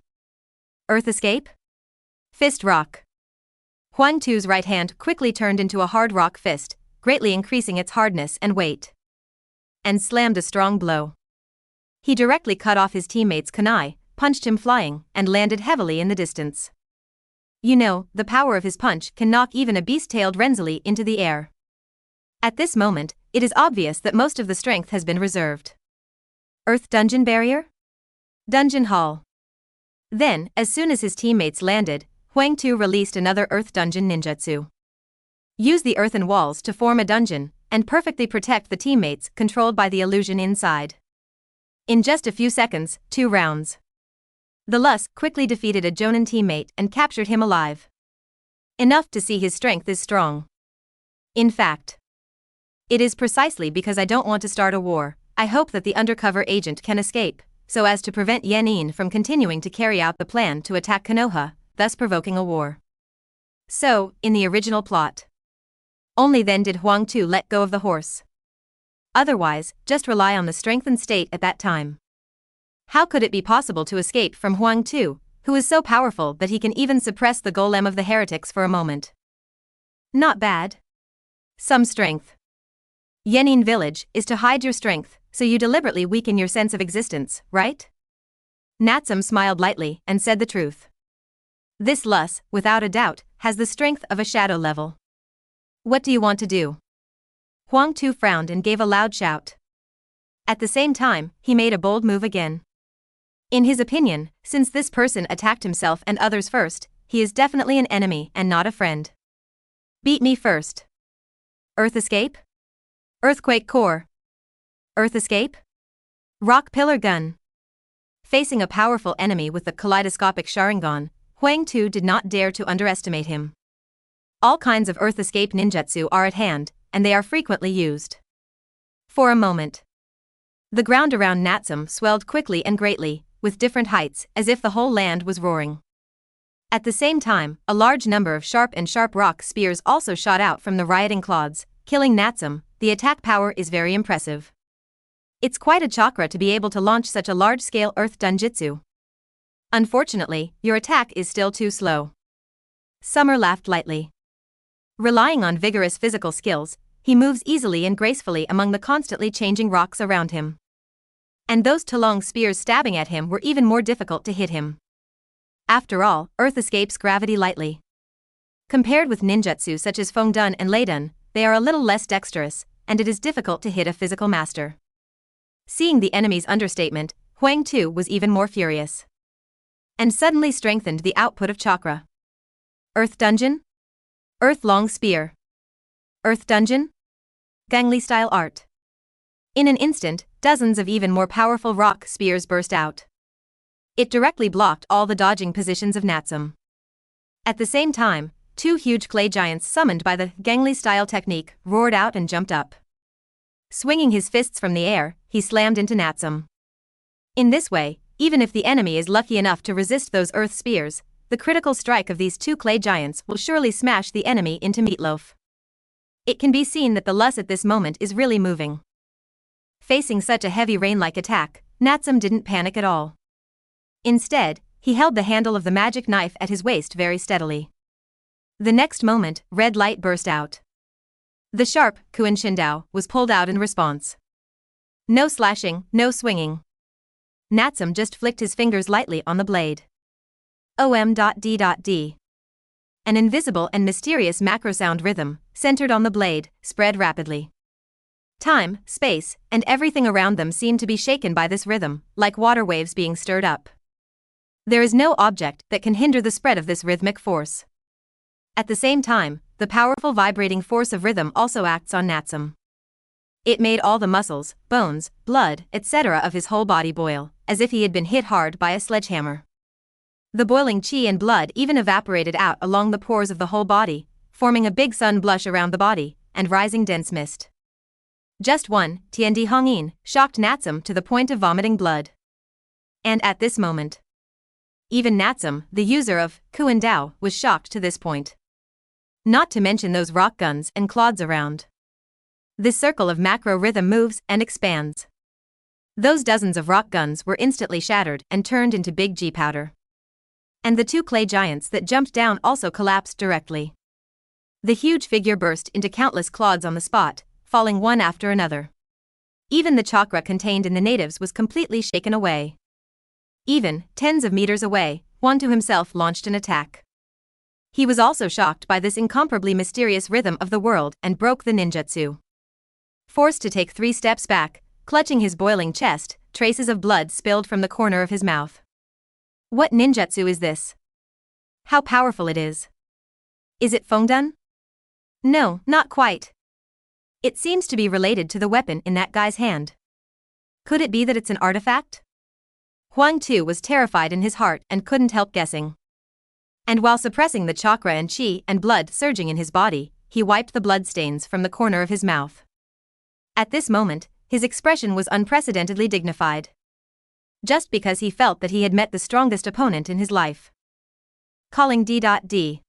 S1: Earth escape? Fist rock. Huang Tu's right hand quickly turned into a hard rock fist, greatly increasing its hardness and weight. And slammed a strong blow. He directly cut off his teammate's kunai, punched him flying, and landed heavily in the distance. You know, the power of his punch can knock even a beast-tailed Renzali into the air. At this moment, it is obvious that most of the strength has been reserved. Earth Dungeon Barrier? Dungeon Hall. Then, as soon as his teammates landed, Huang Tu released another Earth Dungeon ninjutsu. Use the earthen walls to form a dungeon, and perfectly protect the teammates controlled by the illusion inside. In just a few seconds, 2 rounds. The Lus quickly defeated a Jonin teammate and captured him alive. Enough to see his strength is strong. In fact, it is precisely because I don't want to start a war, I hope that the undercover agent can escape, so as to prevent Yen from continuing to carry out the plan to attack Konoha, thus provoking a war. So, in the original plot, only then did Huang Tu let go of the horse. Otherwise, just rely on the strengthened state at that time. How could it be possible to escape from Huang Tu, who is so powerful that he can even suppress the golem of the heretics for a moment? Not bad. Some strength. Yenin village is to hide your strength, so you deliberately weaken your sense of existence, right? Natsume smiled lightly and said the truth. This Lus, without a doubt, has the strength of a shadow level. What do you want to do? Huang Tu frowned and gave a loud shout. At the same time, he made a bold move again. In his opinion, since this person attacked himself and others first, he is definitely an enemy and not a friend. Beat me first. Earth escape? Earthquake core. Earth escape? Rock pillar gun. Facing a powerful enemy with the kaleidoscopic Sharingan, Huang Tu did not dare to underestimate him. All kinds of earth escape ninjutsu are at hand, and they are frequently used. For a moment, the ground around Natsume swelled quickly and greatly, with different heights, as if the whole land was roaring. At the same time, a large number of sharp rock spears also shot out from the rioting clods, killing Natsume. The attack power is very impressive. It's quite a chakra to be able to launch such a large-scale earth dunjutsu. Unfortunately, your attack is still too slow. Summer laughed lightly. Relying on vigorous physical skills, he moves easily and gracefully among the constantly changing rocks around him. And those Talong spears stabbing at him were even more difficult to hit him. After all, earth escapes gravity lightly. Compared with ninjutsu such as Fengdun and Leidun, they are a little less dexterous, and it is difficult to hit a physical master. Seeing the enemy's understatement, Huang Tu was even more furious. And suddenly strengthened the output of chakra. Earth Dungeon? Earth Long Spear. Earth Dungeon? Gangli style art. In an instant, dozens of even more powerful rock spears burst out. It directly blocked all the dodging positions of Natsume. At the same time, 2 huge clay giants summoned by the Gangli style technique roared out and jumped up. Swinging his fists from the air, he slammed into Natsume. In this way, even if the enemy is lucky enough to resist those earth spears, the critical strike of these 2 clay giants will surely smash the enemy into meatloaf. It can be seen that the Lus at this moment is really moving. Facing such a heavy rain-like attack, Natsume didn't panic at all. Instead, he held the handle of the magic knife at his waist very steadily. The next moment, red light burst out. The sharp Kuin Shindao was pulled out in response. No slashing, no swinging. Natsume just flicked his fingers lightly on the blade. OM.D.D. An invisible and mysterious macrosound rhythm, centered on the blade, spread rapidly. Time, space, and everything around them seemed to be shaken by this rhythm, like water waves being stirred up. There is no object that can hinder the spread of this rhythmic force. At the same time, the powerful vibrating force of rhythm also acts on Natsume. It made all the muscles, bones, blood, etc. of his whole body boil, as if he had been hit hard by a sledgehammer. The boiling chi and blood even evaporated out along the pores of the whole body, forming a big sun blush around the body, and rising dense mist. Just one, Tiandi Hongyin, shocked Natsume to the point of vomiting blood. And at this moment, even Natsume, the user of Kuin Dao, was shocked to this point. Not to mention those rock guns and clods around. This circle of macro rhythm moves and expands. Those dozens of rock guns were instantly shattered and turned into big G powder. And the two clay giants that jumped down also collapsed directly. The huge figure burst into countless clods on the spot, falling one after another. Even the chakra contained in the natives was completely shaken away. Even, tens of meters away, Wantu himself launched an attack. He was also shocked by this incomparably mysterious rhythm of the world and broke the ninjutsu. Forced to take 3 steps back, clutching his boiling chest, traces of blood spilled from the corner of his mouth. What ninjutsu is this? How powerful it is. Is it Fengdun? No, not quite. It seems to be related to the weapon in that guy's hand. Could it be that it's an artifact? Huang Tu was terrified in his heart and couldn't help guessing. And while suppressing the chakra and chi and blood surging in his body, he wiped the bloodstains from the corner of his mouth. At this moment, his expression was unprecedentedly dignified. Just because he felt that he had met the strongest opponent in his life. Calling D.D.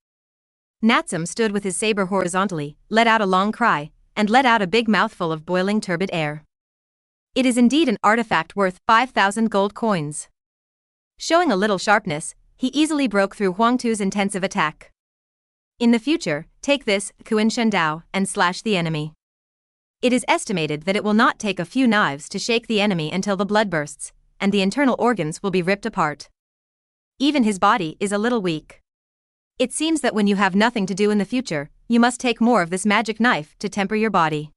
S1: Natsume stood with his saber horizontally, let out a long cry, and let out a big mouthful of boiling turbid air. It is indeed an artifact worth 5,000 gold coins. Showing a little sharpness, he easily broke through Huang Tu's intensive attack. In the future, take this, Kuin Shindao, and slash the enemy. It is estimated that it will not take a few knives to shake the enemy until the blood bursts, and the internal organs will be ripped apart. Even his body is a little weak. It seems that when you have nothing to do in the future, you must take more of this magic knife to temper your body.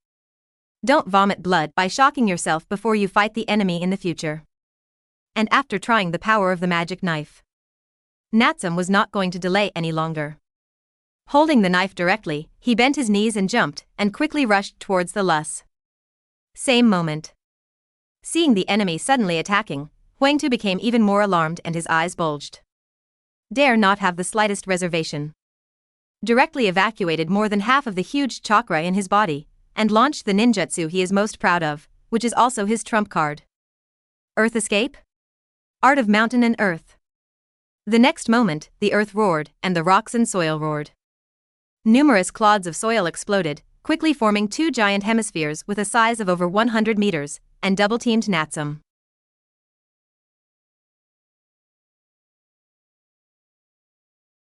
S1: Don't vomit blood by shocking yourself before you fight the enemy in the future. And after trying the power of the magic knife, Natsume was not going to delay any longer. Holding the knife directly, he bent his knees and jumped, and quickly rushed towards the Lus. Same moment. Seeing the enemy suddenly attacking, Huang Tu became even more alarmed and his eyes bulged. Dare not have the slightest reservation. Directly evacuated more than half of the huge chakra in his body, and launched the ninjutsu he is most proud of, which is also his trump card. Earth Escape? Art of Mountain and Earth. The next moment, the earth roared, and the rocks and soil roared. Numerous clods of soil exploded, quickly forming 2 giant hemispheres with a size of over 100 meters, and double-teamed Natsume.